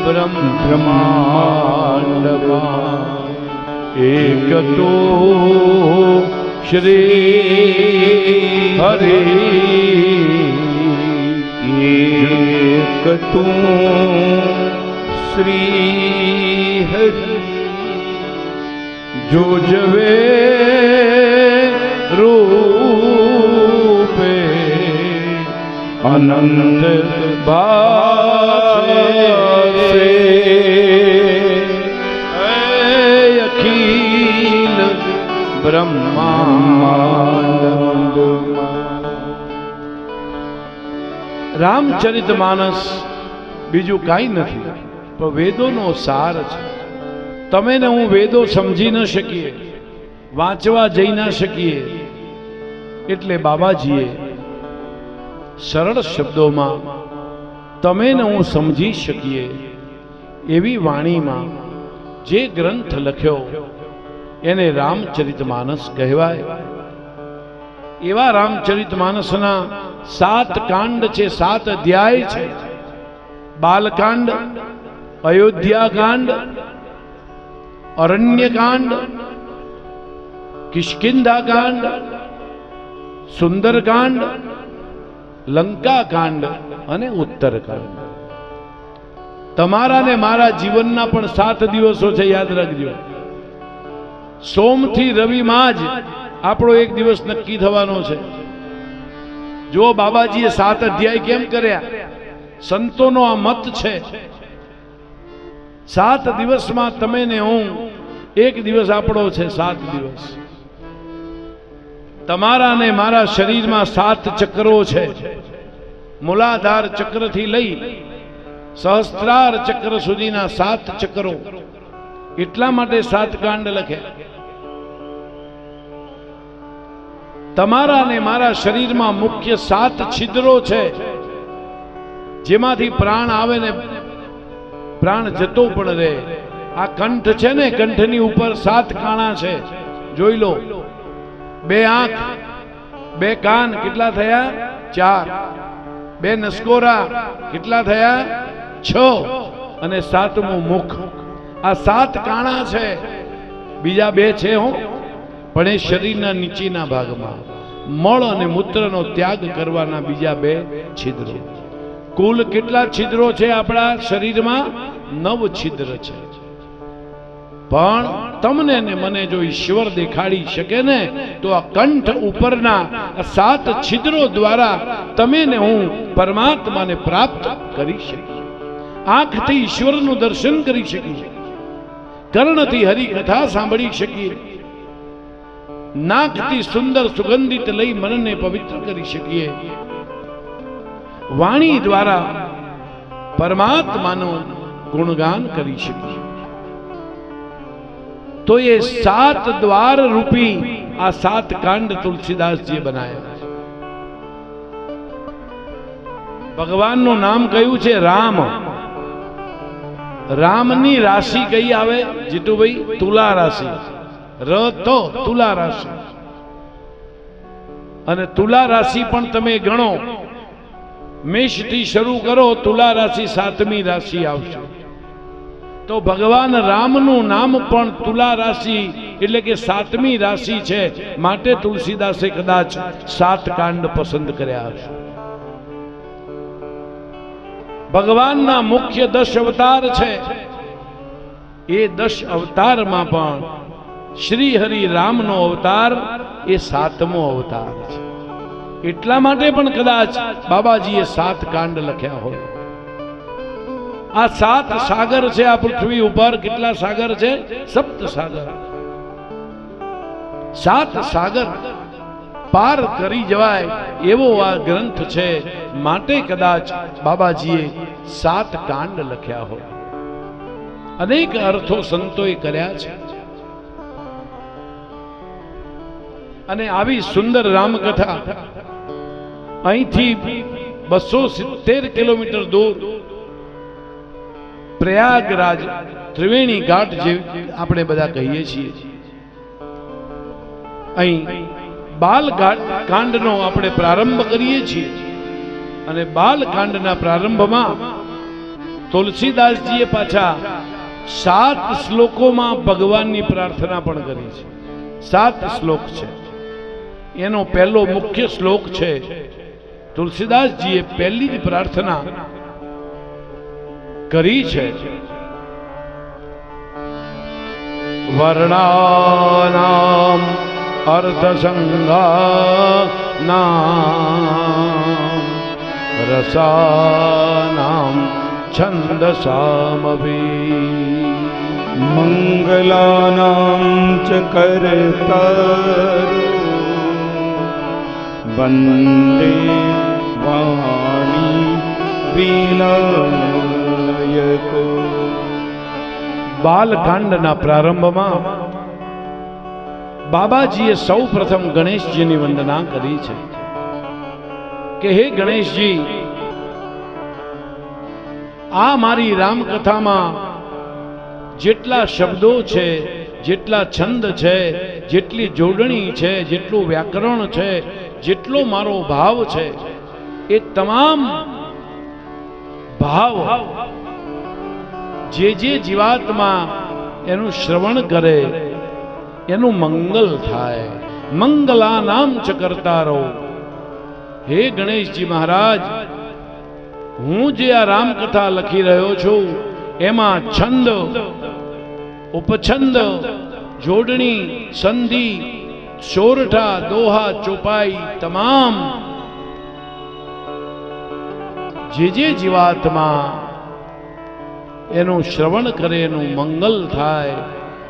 બ્રહ્માંડમાં એક તો શ્રી હરિ, એક તું શ્રી હરિ, જો જવે રૂપે અનંત ભાસે, અખિલ બ્રહ્માંડ. રામચરિતમાનસ બીજું કાંઈ નથી પણ વેદોનો સાર છે. તમે ને હું વેદો સમજી ન શકીએ, વાંચવા જઈ ન શકીએ, એટલે બાબાજીએ સરળ શબ્દોમાં તમે ને હું સમજી શકીએ એવી વાણીમાં જે ગ્રંથ લખ્યો એને રામચરિતમાનસ કહેવાય. એવા રામચરિતમાનસના 7 કાંડ છે, 7 અધ્યાય છે. બાલકાંડ, અયોધ્યાકાંડ, અરણ્યકાંડ, કિષ્કિંધાકાંડ, સુંદરકાંડ, લંકાકાંડ અને ઉત્તરકાંડ. તમારા ને મારા જીવનના પણ 7 દિવસો છે, યાદ રાખજો. સોમથી રવિમાં જ આપણો એક દિવસ નક્કી થવાનો છે. જો બાબાજીએ 7 અધ્યાય કેમ કર્યા, સંતોનો આ મત છે. 7 દિવસમાં તમે ને હું, એક દિવસ આપણો છે 7 દિવસ. તમારા ને મારા શરીરમાં 7 ચક્રો છે. મૂલાધાર ચક્રથી લઈ સહસ્ત્રાર ચક્ર સુધીના 7 ચક્રો. એટલા માટે 7 કાંડ લખ્યા. તમારા ને મારા શરીરમાં મુખ્ય 7 છિદ્રો છે, જેમાંથી પ્રાણ આવે ને પ્રાણ જતો પણ રહે. આ કંઠ છે ને, કંઠની ઉપર 7 કાણા છે, જોઈ લો. 2 આંખ, 2 કાન, કેટલા થયા? 4. 2 નસકોરા, કેટલા થયા? 6. અને 7મું મુખ. આ 7 કાણા છે. બીજા 2 છે હો, પણ એ શરીરના નીચેના ભાગમાં મળ અને મૂત્રનો ત્યાગ કરવાના બીજા 2 છિદ્રો. કુલ કેટલા છિદ્રો છે આપણા શરીરમાં? 9 છિદ્ર છે. પણ તમને ને મને જો ઈશ્વર દેખાડી શકે ને, તો આ કંઠ ઉપરના 7 છિદ્રો દ્વારા તમે ને હું પરમાત્માને પ્રાપ્ત કરી શકીએ. આંખથી ઈશ્વરનું દર્શન કરી શકીએ, કર્ણથી હરિકથા સાંભળી શકીએ, નાકથી સુંદર સુગંધિત લઈ મનને પવિત્ર કરી શકીએ, વાણી દ્વારા પરમાત્માનું ગુણગાન કરી શકીએ. તો એ 7 દ્વાર રૂપી આ 7 કાંડ તુલસીદાસજીએ બનાવ્યા છે. ભગવાનનું નામ કયું છે? રામ. રામની રાશિ કઈ આવે જીતુભાઈ? તુલા રાશિ. ર તો તુલા રાશિ. અને તુલા રાશિ પણ તમે ગણો, મેષથી શરૂ કરો, તુલા રાશિ 7મી રાશિ આવશે. તો ભગવાન રામનું નામ પણ તુલા રાશિ એટલે કે 7મી રાશિ છે. માટે તુલસીદાસે કદાચ 7 કાંડ પસંદ કર્યા હશે. ભગવાનના મુખ્ય 10 અવતાર છે. એ 10 અવતારમાં પણ શ્રી હરિ રામનો અવતાર એ 7મો અવતાર છે. એટલા માટે પણ કદાચ બાબાજીએ 7 કાંડ લખ્યા હોય. આ 7 સાગર છે આ પૃથ્વી ઉપર. કેટલા સાગર છે? 7 સાગર. 7 સાગર પાર કરી જવાય એવો આ ગ્રંથ છે. માટે કદાચ બાબાજીએ 7 કાંડ લખ્યા હોય. અનેક અર્થો સંતોએ કર્યા છે. અને આવી સુંદર રામકથા અહીંથી 270 કિલોમીટર દૂર પ્રયાગરાજ ત્રિવેણી ઘાટ જે આપણે બધા કહીએ છીએ, અહીં બાલ કાંડનો આપણે પ્રારંભ કરીએ છીએ. અને બાલ કાંડના પ્રારંભમાં તુલસીદાસજીએ પાછા 7 શ્લોકોમાં ભગવાનની પ્રાર્થના પણ કરી છે. 7 શ્લોક છે. એનો પહેલો મુખ્ય શ્લોક છે. તુલસીદાસજીએ પહેલી જ પ્રાર્થના કરી છે, વર્ણાનામ અર્થસંગાનામ રસાનામ છંદસામભી મંગલાનાં ચ કરતરો વંદે વાણી વિનાયકો. બાલકાંડના પ્રારંભમાં બાબાજીએ સૌ પ્રથમ ગણેશજીની વંદના કરી છે કે હે ગણેશજી, આ મારી રામકથામાં જેટલા શબ્દો છે, જેટલા છંદ છે, જેટલી જોડણી છે, જેટલું વ્યાકરણ છે, જેટલો મારો ભાવ છે, એ તમામ ભાવ જે જીવાત્મા એનું શ્રવણ કરે એનું મંગલ થાય. મંગલાનામ ચ કરતારો. હે ગણેશજી મહારાજ, હું જે આ રામકથા લખી રહ્યો છું એમાં છંદ, ઉપછંદ, જોડણી, સંધિ, સોરઠા, દોહા, ચોપાઈ તમામ જે જીવાત્મા એનું શ્રવણ કરે એનું મંગલ થાય.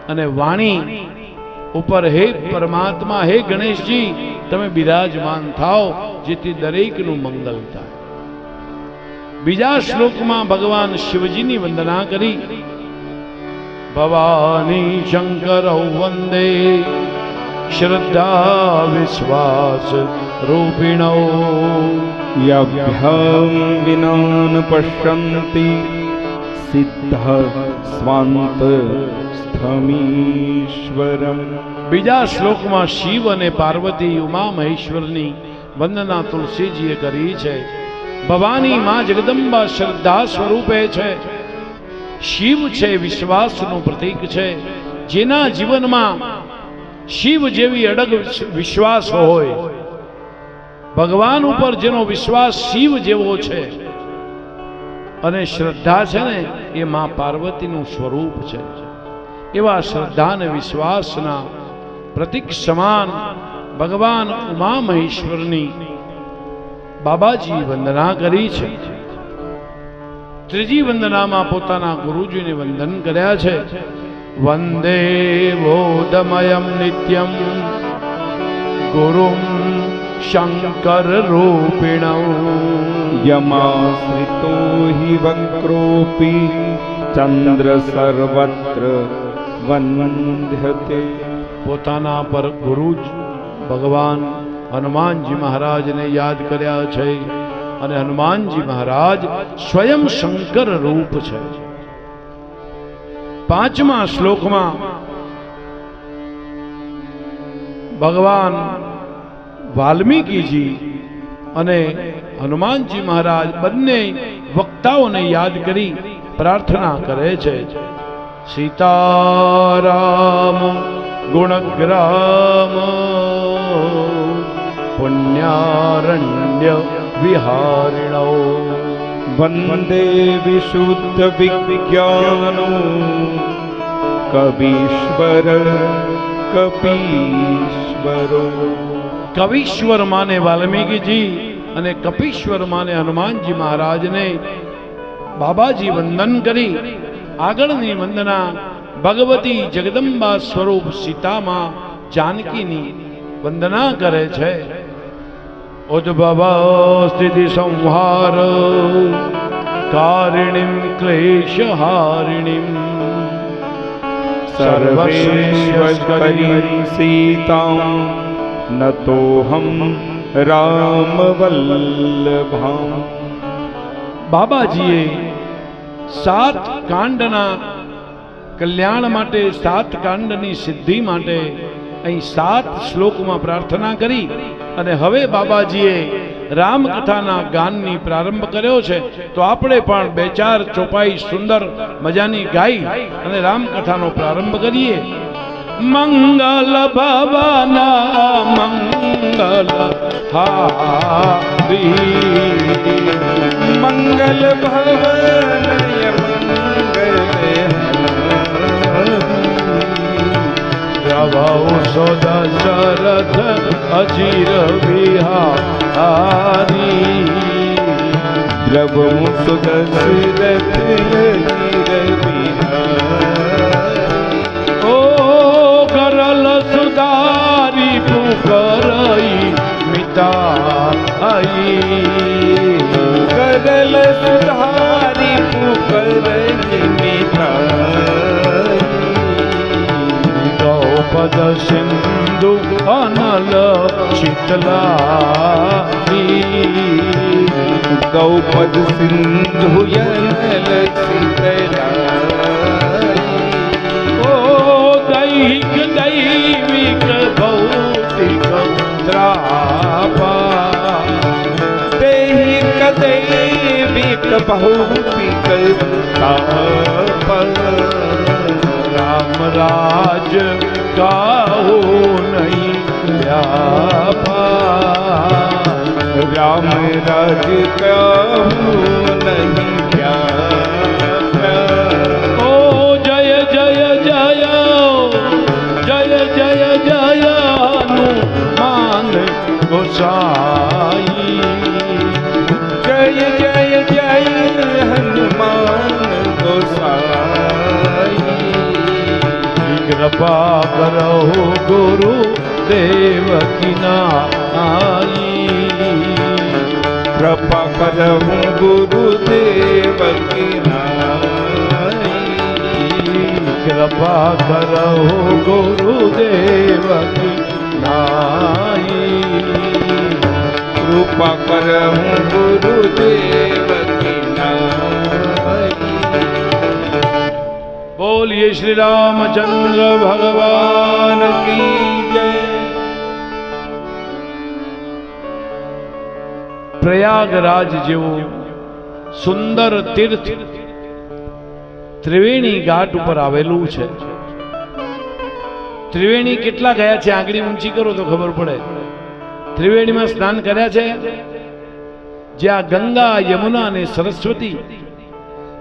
અને વાણી ઉપર હે પરમાત્મા, હે ગણેશજી તમે બિરાજમાન થાઓ જેથી દરેકનું મંગલ થાય. બીજા શ્લોકમાં ભગવાન શિવજીની વંદના કરી. ભવાની શંકરૌ વંદે શ્રદ્ધા વિશ્વાસ રૂપિણો યભ્યં વિનાન પશ્યન્તિ સિદ્ધ સ્વાંત સ્થમીશ્વરમ. બીજા શ્લોકમાં શિવ અને પાર્વતી ઉમા મહેશ્વરની વંદના તુલસીજીએ કરી છે. ભવાની માં જગદંબા શ્રદ્ધા સ્વરૂપે છે. શિવ છે વિશ્વાસનું પ્રતીક છે. જેના જીવનમાં શિવ જેવી અડગ વિશ્વાસ હોય, ભગવાન ઉપર જેનો વિશ્વાસ શિવ જેવો છે અને શ્રદ્ધા છે ને એ માં પાર્વતીનું સ્વરૂપ છે. એવા શ્રદ્ધા અને વિશ્વાસના પ્રતીક સમાન ભગવાન ઉમા મહેશ્વરની બાબાજી વંદના કરી છે. ત્રીજી વંદનામાં પોતાના ગુરુજીને વંદન કર્યા છે. વંદે બોધમયમ નિત્યમ ગુરુમ શંકર રૂપિણૌ યમાશ્રિતો હિ વક્રોપી ચંદ્ર સર્વત્ર વંદ્યતે. પોતાના પર ગુરુ ભગવાન હનુમાનજી મહારાજને યાદ કર્યા છે. અને હનુમાનજી મહારાજ સ્વયં શંકર રૂપ છે. પાંચમા શ્લોકમાં ભગવાન વાલ્મીકીજી અને હનુમાનજી મહારાજ બંને વક્તાઓને યાદ કરી પ્રાર્થના કરે છે. સીતારામ ગુણગ્રામ પુણ્યારણ્ય વિહારિણો વંદે વિશુદ્ધ વિજ્ઞાનો કવીશ્વર કપીશ્વરો. કવીશ્વર માને વાલ્મીકીજી અને કપીશ્વર માને હનુમાનજી મહારાજને બાબાજી વંદન કરી આગળની વંદના ભગવતી જગદંબા સ્વરૂપ સીતામાં જાનકીની વંદના કરે છે. ઉદ્ભવ સ્થિતિ સંહાર કારિણીમ ક્લેશહારિણીમ સર્વશ્રેષ્ઠકરી સીતાં નતોહમ રામ વલ્લભાં. બાબાજીએ 7 કાંડના કલ્યાણ માટે 7 કાંડની સિદ્ધિ માટે અહીં 7 શ્લોકમાં પ્રાર્થના કરી અને હવે બાબાજીએ રામકથાના ગાનની પ્રારંભ કર્યો છે. તો આપણે પણ 2-4 ચોપાઈ સુંદર મજાની ગાઈ અને રામકથાનો પ્રારંભ કરીએ. મંગલ ભવના મંગલ હારી મંગલ ભવનય પ્રભુ દશરથ અચિર વિહારી દ્રવમુખ દશરથ ઓ કરલ સુધારી પુકરઈ મિતાઈ કરલ સુધારી પુકરઈ મિતાઈ ગૌપદ સિંધુ અનલ શીતલાઈ ગૌપદ સિંધુ યનલ શીતલાઈ ઓ દૈહિક દૈવિક ભૌતિક ત્રાપા દૈહિક દૈવિક ભૌતિક ત્રાપા રામ રાજ કાહો નહીં વ્યાપા રામ રાજ કહું નહીં વ્યાપા ઓ જય જય જય જય જય જય હનુમાન ગોસાઈ જય જય જય હનુમાન ગોસાઈ કૃપા કરો ગુરુ દેવ કિનાઈ કૃપા કરહું ગુરુદેવ કિનાઈ કૃપા કરો ગુરુદેવ કિનાઈ કૃપા કરહું ગુરુદેવ કિનાઈ. બોલીએ શ્રી રામચંદ્ર ભગવાન કી જય. પ્રયાગરાજ જેવું સુંદર તીર્થ ત્રિવેણી ઘાટ ઉપર આવેલું છે. ત્રિવેણી કેટલા ગયા છે આંગળી ઊંચી કરો તો ખબર પડે. ત્રિવેણીમાં સ્નાન કર્યા છે જ્યાં ગંગા યમુના અને સરસ્વતી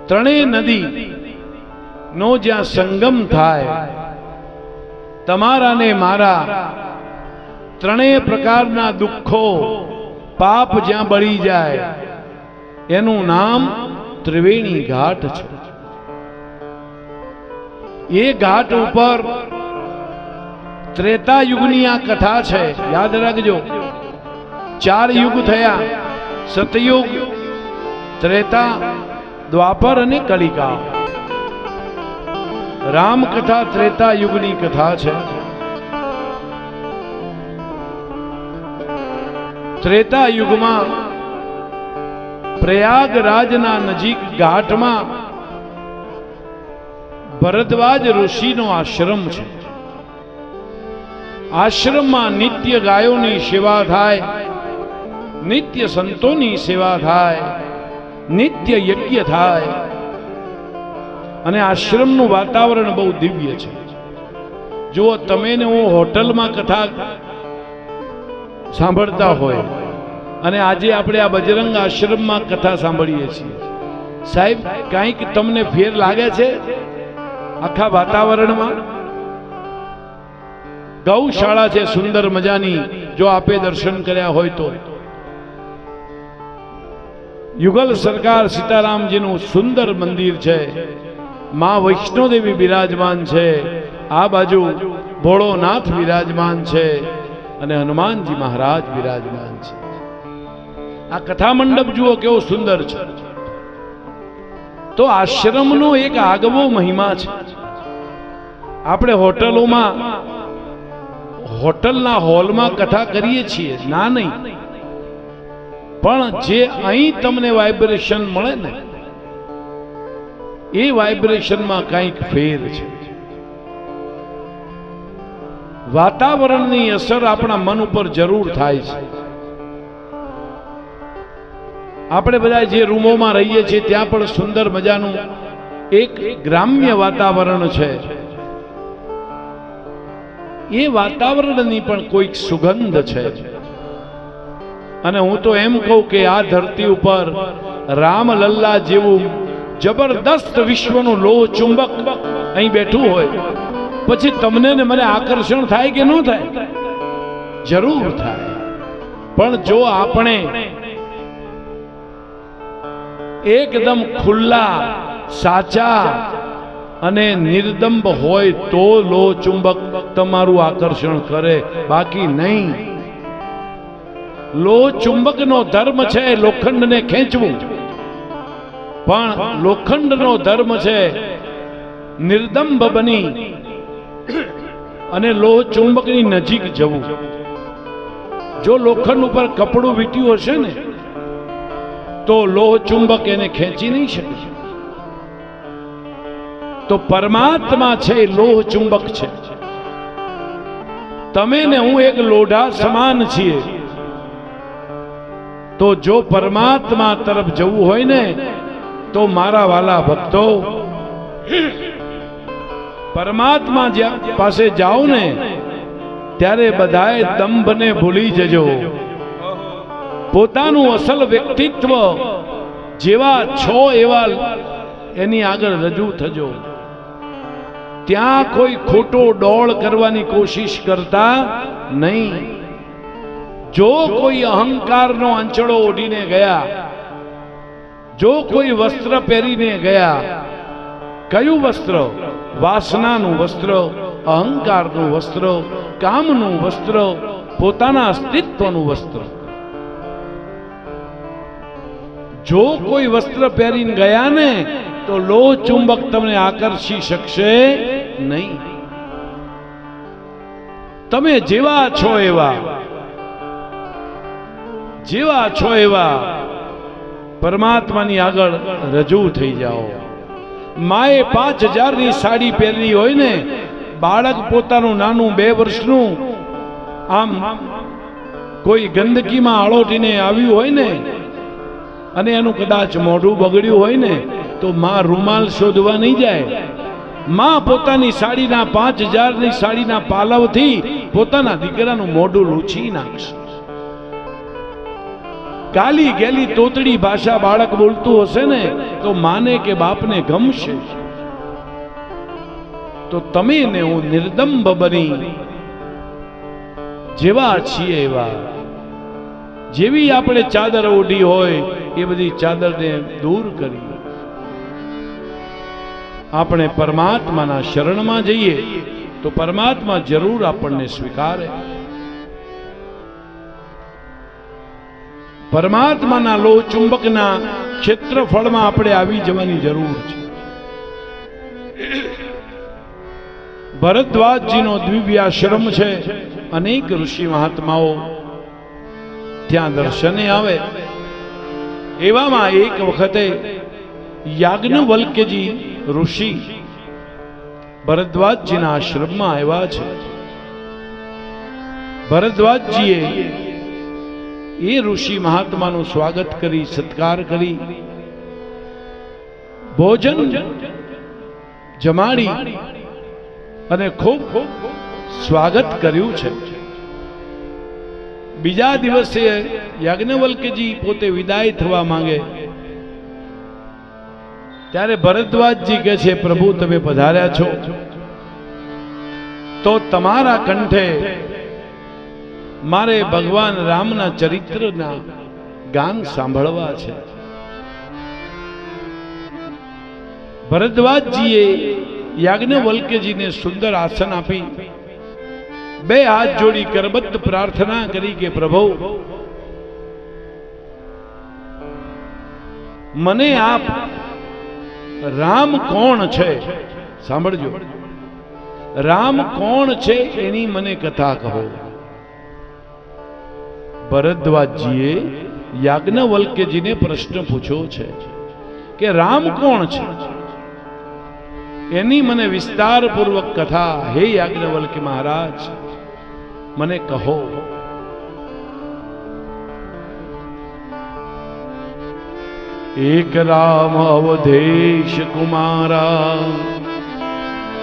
ત્રણેય નદી નો જ્યાં સંગમ થાય. તમારા ને મારા ત્રણેય પ્રકારના દુઃખો પાપ જ્યાં બળી જાય એનું નામ ત્રિવેણી ઘાટ છે. એ ઘાટ ઉપર ત્રેતા યુગની આ કથા છે. યાદ રાખજો 4 યુગ થયા, સતયુગ, ત્રેતા, દ્વાપર અને કલિકા. રામ કથા ત્રેતા યુગની કથા છે. ત્રેતા યુગમાં પ્રયાગરાજના નજીક ઘાટમાં ભરદ્વાજ ઋષિનો આશ્રમ છે. આશ્રમમાં નિત્ય ગાયોની સેવા થાય, નિત્ય સંતોની સેવા થાય, નિત્ય યજ્ઞ થાય, અને આશ્રમનું વાતાવરણ બહુ દિવ્ય છે. જો તમે ને હું હોટલમાં કથા સાંભળતા હોય અને આજે આપણે આ બજરંગ આશ્રમમાં કથા સાંભળીએ છીએ, સાહેબ કાંઈક તમને ફેર લાગે છે આખા વાતાવરણમાં? ગૌશાળા છે સુંદર મજાની, જો આપે દર્શન કર્યા હોય તો. યુગલ સરકાર સીતારામજીનું સુંદર મંદિર છે, માં વૈષ્ણોદેવી બિરાજમાન છે, આ બાજુ ભોળોનાથ બિરાજમાન છે અને હનુમાનજી મહારાજ બિરાજમાન છે. આ કથા મંડપ જુઓ કેવો સુંદર છે. તો આશ્રમનો એક આગવો મહિમા છે. આપણે હોટલોમાં, હોટલના હોલમાં કથા કરીએ છીએ, ના નહીં, પણ જે અહીં તમને વાઇબ્રેશન મળે ને, એ વાઇબ્રેશનમાં કંઈક ફેર છે. વાતાવરણની અસર આપણા મન ઉપર જરૂર થાય છે. આપણે બધા જે રૂમોમાં રહીએ છીએ ત્યાં પણ સુંદર મજાનું એક ગ્રામ્ય વાતાવરણ છે. એ વાતાવરણની પણ કોઈક સુગંધ છે. અને હું તો એમ કહું કે આ ધરતી ઉપર રામલલ્લા જેવું જબરદસ્ત વિશ્વનું લોહ ચુંબક અહીં બેઠું હોય, પછી તમને ને મને આકર્ષણ થાય કે ન થાય? જરૂર થાય. પણ જો આપણે એકદમ ખુલ્લા, સાચા અને નિર્દંબ હોય તો લોહ ચુંબક તમારું આકર્ષણ કરે, બાકી નહીં. લોહ ચુંબકનો ધર્મ છે લોખંડને ખેંચવું, પણ લોખંડનો ધર્મ છે નિર્દંબ બની અને લોહ ચુંબકની નજીક જવું. જો લોખંડ ઉપર કપડું વીટ્યું હશે ને તો લોહ ચુંબક એને ખેંચી નહીં શકે. તો પરમાત્મા છે લોહ ચુંબક છે. તમે ને હું એક લોઢા સમાન છીએ. તો જો પરમાત્મા તરફ જવું હોય ને તો મારા વાલા ભક્તો, પરમાત્મા પાસે જાઓ ને ત્યારે બધાએ દંભને ભૂલી જજો. પોતાનું અસલ વ્યક્તિત્વ જેવા છો એવા એની આગળ રજૂ થજો. ત્યાં કોઈ ખોટો ડોળ કરવાની કોશિશ કરતા નહીં. જો કોઈ અહંકારનો અંચળો ઓઢીને ગયા, જો કોઈ વસ્ત્ર પહેરીને ગયા, કયું વસ્ત્ર? વાસનાનું વસ્ત્ર, અહંકારનું વસ્ત્ર, કામનું વસ્ત્ર, પોતાના અસ્તિત્વનું વસ્ત્ર. જો કોઈ વસ્ત્ર પહેરીને ગયા ને તો લોહ ચુંબક તમને આકર્ષી શકશે નહીં. તમે જેવા છો એવા, જેવા છો એવા પરમાત્માની આગળ રજૂ થઈ જાઓ. માએ 5000ની સાડી પહેરી હોય ને, બાળક પોતાનું નાનું 2 વર્ષનું આમ કોઈ ગંદકીમાં આળોટીને આવ્યું હોય ને અને એનું કદાચ મોઢું બગડ્યું હોય ને તો માં રૂમાલ શોધવા નહીં જાય. માં પોતાની સાડીના 5000ની સાડીના પાલવથી પોતાના દીકરાનું મોઢું લૂછી નાખશે. કાલી ગેલી તોતડી ભાષા બાળક બોલતું હશે ને તો માને કે બાપને ગમશે. તો તમે ને હું નિર્દંબ બની જેવા છીએ એવા, જેવી આપણે ચાદર ઓઢી હોય એ બધી ચાદરને દૂર કરી આપણે પરમાત્માના શરણમાં જઈએ તો પરમાત્મા જરૂર આપણને સ્વીકારે. પરમાત્માના લોહ ચુંબકના ક્ષેત્રફળમાં આપણે આવી જવાની જરૂર છે. ભરદ્વાજજીનો દિવ્ય આશ્રમ છે. અનેક ઋષિ મહાત્માઓ ત્યાં દર્શને આવે. એવામાં એક વખતે યાજ્ઞવલ્ક્યજી ઋષિ ભરદ્વાજજીના આશ્રમમાં આવ્યા છે. ભરદ્વાજજીએ એ ઋષિ મહાત્માનું સ્વાગત કરી, સત્કાર કરી, ભોજન જમાડી અને ખૂબ સ્વાગત કર્યું છે. બીજા દિવસે યાજ્ઞવલ્ક્યજી પોતે વિદાય થવા માંગે ત્યારે ભરદ્વાજજી કહે છે, પ્રભુ તમે પધાર્યા છો તો તમારા કંઠે મારે ભગવાન રામના ચરિત્રના ગાન સાંભળવા છે. ભરદ્વાજજીએ યાજ્ઞવલ્ક્યજીને સુંદર આસન આપી બે હાથ જોડી કરબદ્ધ પ્રાર્થના કરી કે પ્રભુ મને આપ રામ કોણ છે, સાંભળજો, રામ કોણ છે એની મને કથા કહો. ભરદ્વાજજીએ યાજ્ઞવલ્ક્યજીને પ્રશ્ન પૂછ્યો છે કે રામ કોણ છે એની મને વિસ્તારપૂર્વક કથા હે યાજ્ઞવલ્ક્ય મહારાજ મને કહો. એક રામ અવધેશ કુમારા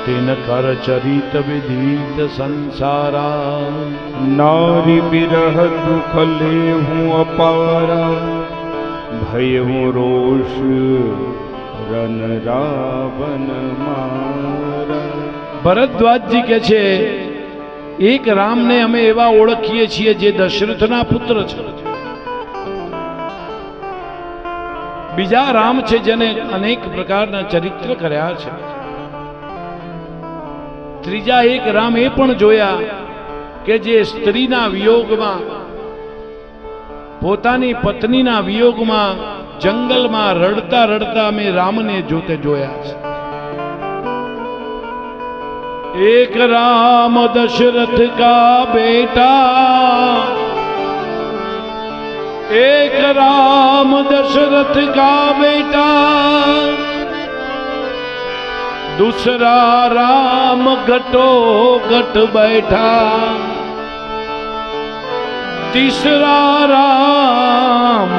તેન કર ચરિત વિધિત સંસારા નારી બિરહ દુઃખ લેહું અપારા ભયવું રોષ રન રાવણ મારા. ભરદ્વાજજી કે છે એક રામને અમે એવા ઓળખીએ છીએ જે દશરથના પુત્ર છે. બીજા રામ છે જેને અનેક પ્રકારના ચરિત્ર કર્યા છે. ત્રીજા એક રામ એ પણ જોયા કે જે સ્ત્રીના વિયોગમાં, પોતાની પત્નીના વિયોગમાં જંગલમાં રડતા રડતા અમે રામને જોતે જોયા છે. एक राम दशरथ का बेटा, एक राम दशरथ का बेटा, दूसरा राम घटो घट बैठा, तीसरा राम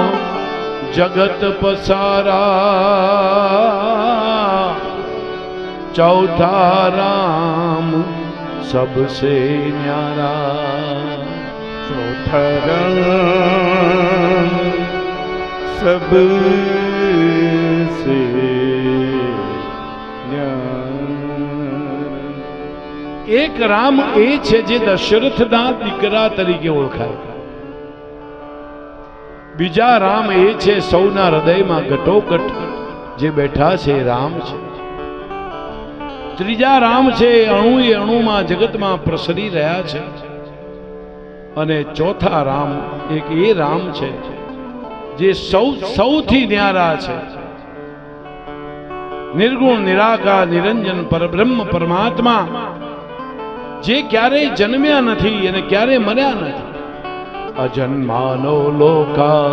जगत पसारा, चौथा राम सबसे न्यारा, चौथा राम सबसे न्यारा. એક રામ એ છે જે દશરથના દીકરા તરીકે ઓળખાય. બીજા રામ એ છે સૌના હૃદયમાં ઘટોઘટ જે બેઠા છે રામ છે. ત્રીજા રામ છે અણુએ અણુમાં જગતમાં પ્રસરી રહ્યા છે. અને ચોથા રામ એક એ રામ છે જે સૌથી ન્યારા છે. નિર્ગુણ નિરાકાર નિરંજન પરબ્રહ્મ પરમાત્મા જે ક્યારેય જન્મ્યા નથી અને ક્યારેય મર્યા નથી. અજન્માનો લોકા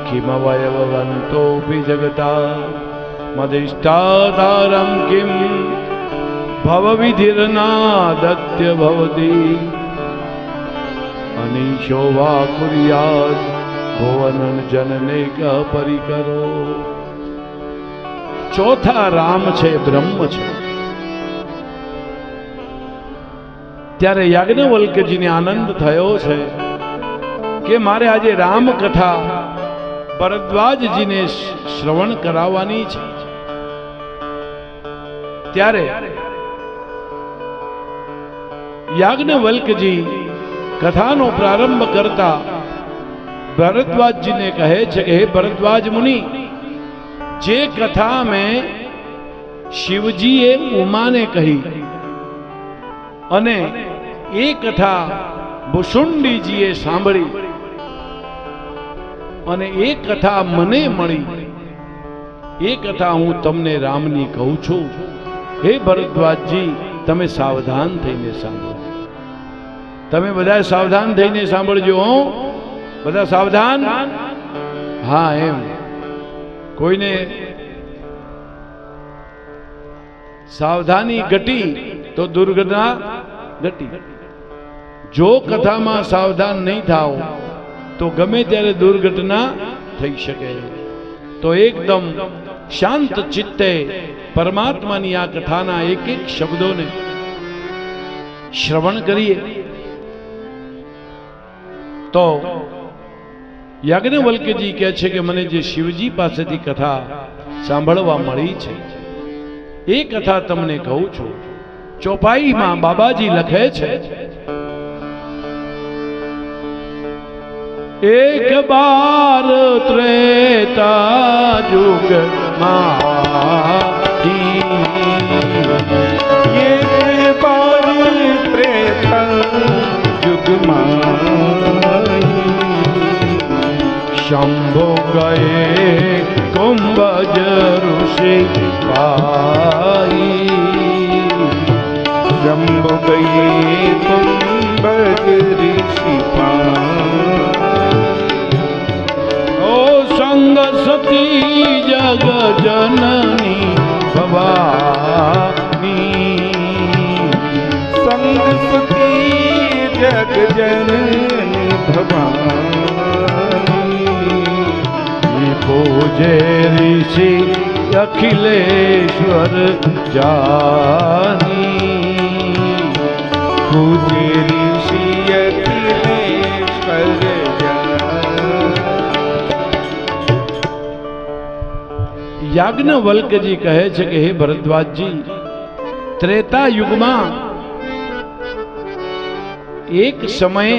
કિમ વયવંતો જગતા મદિષ્ટાધારમ કિમ ભવવિધિર્નાદત્ય ભવતી અનીશો વા કુર્યાદ ભુવન જનને ક પરિકરો. ચોથા રામ છે બ્રહ્મ છે. ત્યારે યાજ્ઞવલ્ક્યજીને આનંદ થયો છે કે મારે આજે રામ કથા ભરદ્વાજજીને શ્રવણ કરાવવાની છે. ત્યારે યાજ્ઞવલ્ક્યજી કથાનો પ્રારંભ કરતા ભરદ્વાજજીને કહે છે કે હે ભરદ્વાજ મુનિ, જે કથા મેં શિવજીએ ઉમાને કહી અને એ કથા ભુસુંડીજીએ સાંભળી અને એ કથા મને મળી, એ કથા હું તમને રામની કહું છું. હે ભરદ્વાજજી, તમે સાવધાન થઈને સાંભળો. તમે બધા સાવધાન થઈને સાંભળજો. બધા સાવધાન? હા, એમ. કોઈને સાવધાની ઘટી તો દુર્ઘટના ઘટી. જો કથામાં સાવધાન નહીં થાવ તો ગમે ત્યારે દુર્ઘટના થઈ શકે. તો એકદમ શાંત ચિત્તે પરમાત્માની આ કથાના એક એક શબ્દોને શ્રવણ કરીએ તો યાજ્ઞવલ્ક્યજી કહે છે કે મને જે શિવજી પાસેથી કથા સાંભળવા મળી છે એ કથા તમને કહું છું. ચોપાઈમાં બાબાજી લખે છે, એક બાર ત્રેતા યુગ એક બાર ત્રેતા યુગમાં શંભો ગયે કુંભજ ઋષિ પાઈ. શંભો ગયે કુંભજ ઋષિ ઓ સંગ સતી જગ જનની ભવાની. સંગ સતી જગ જનની ભવાની. પૂજે ઋષિ અખિલેશ્વર જાની. પૂજે ઋષિ અખિલેશ્વર જાની. યાજ્ઞવલ્ક્યજી કહે છે કે હે ભરદ્વાજજી, ત્રેતા યુગમાં એક સમયે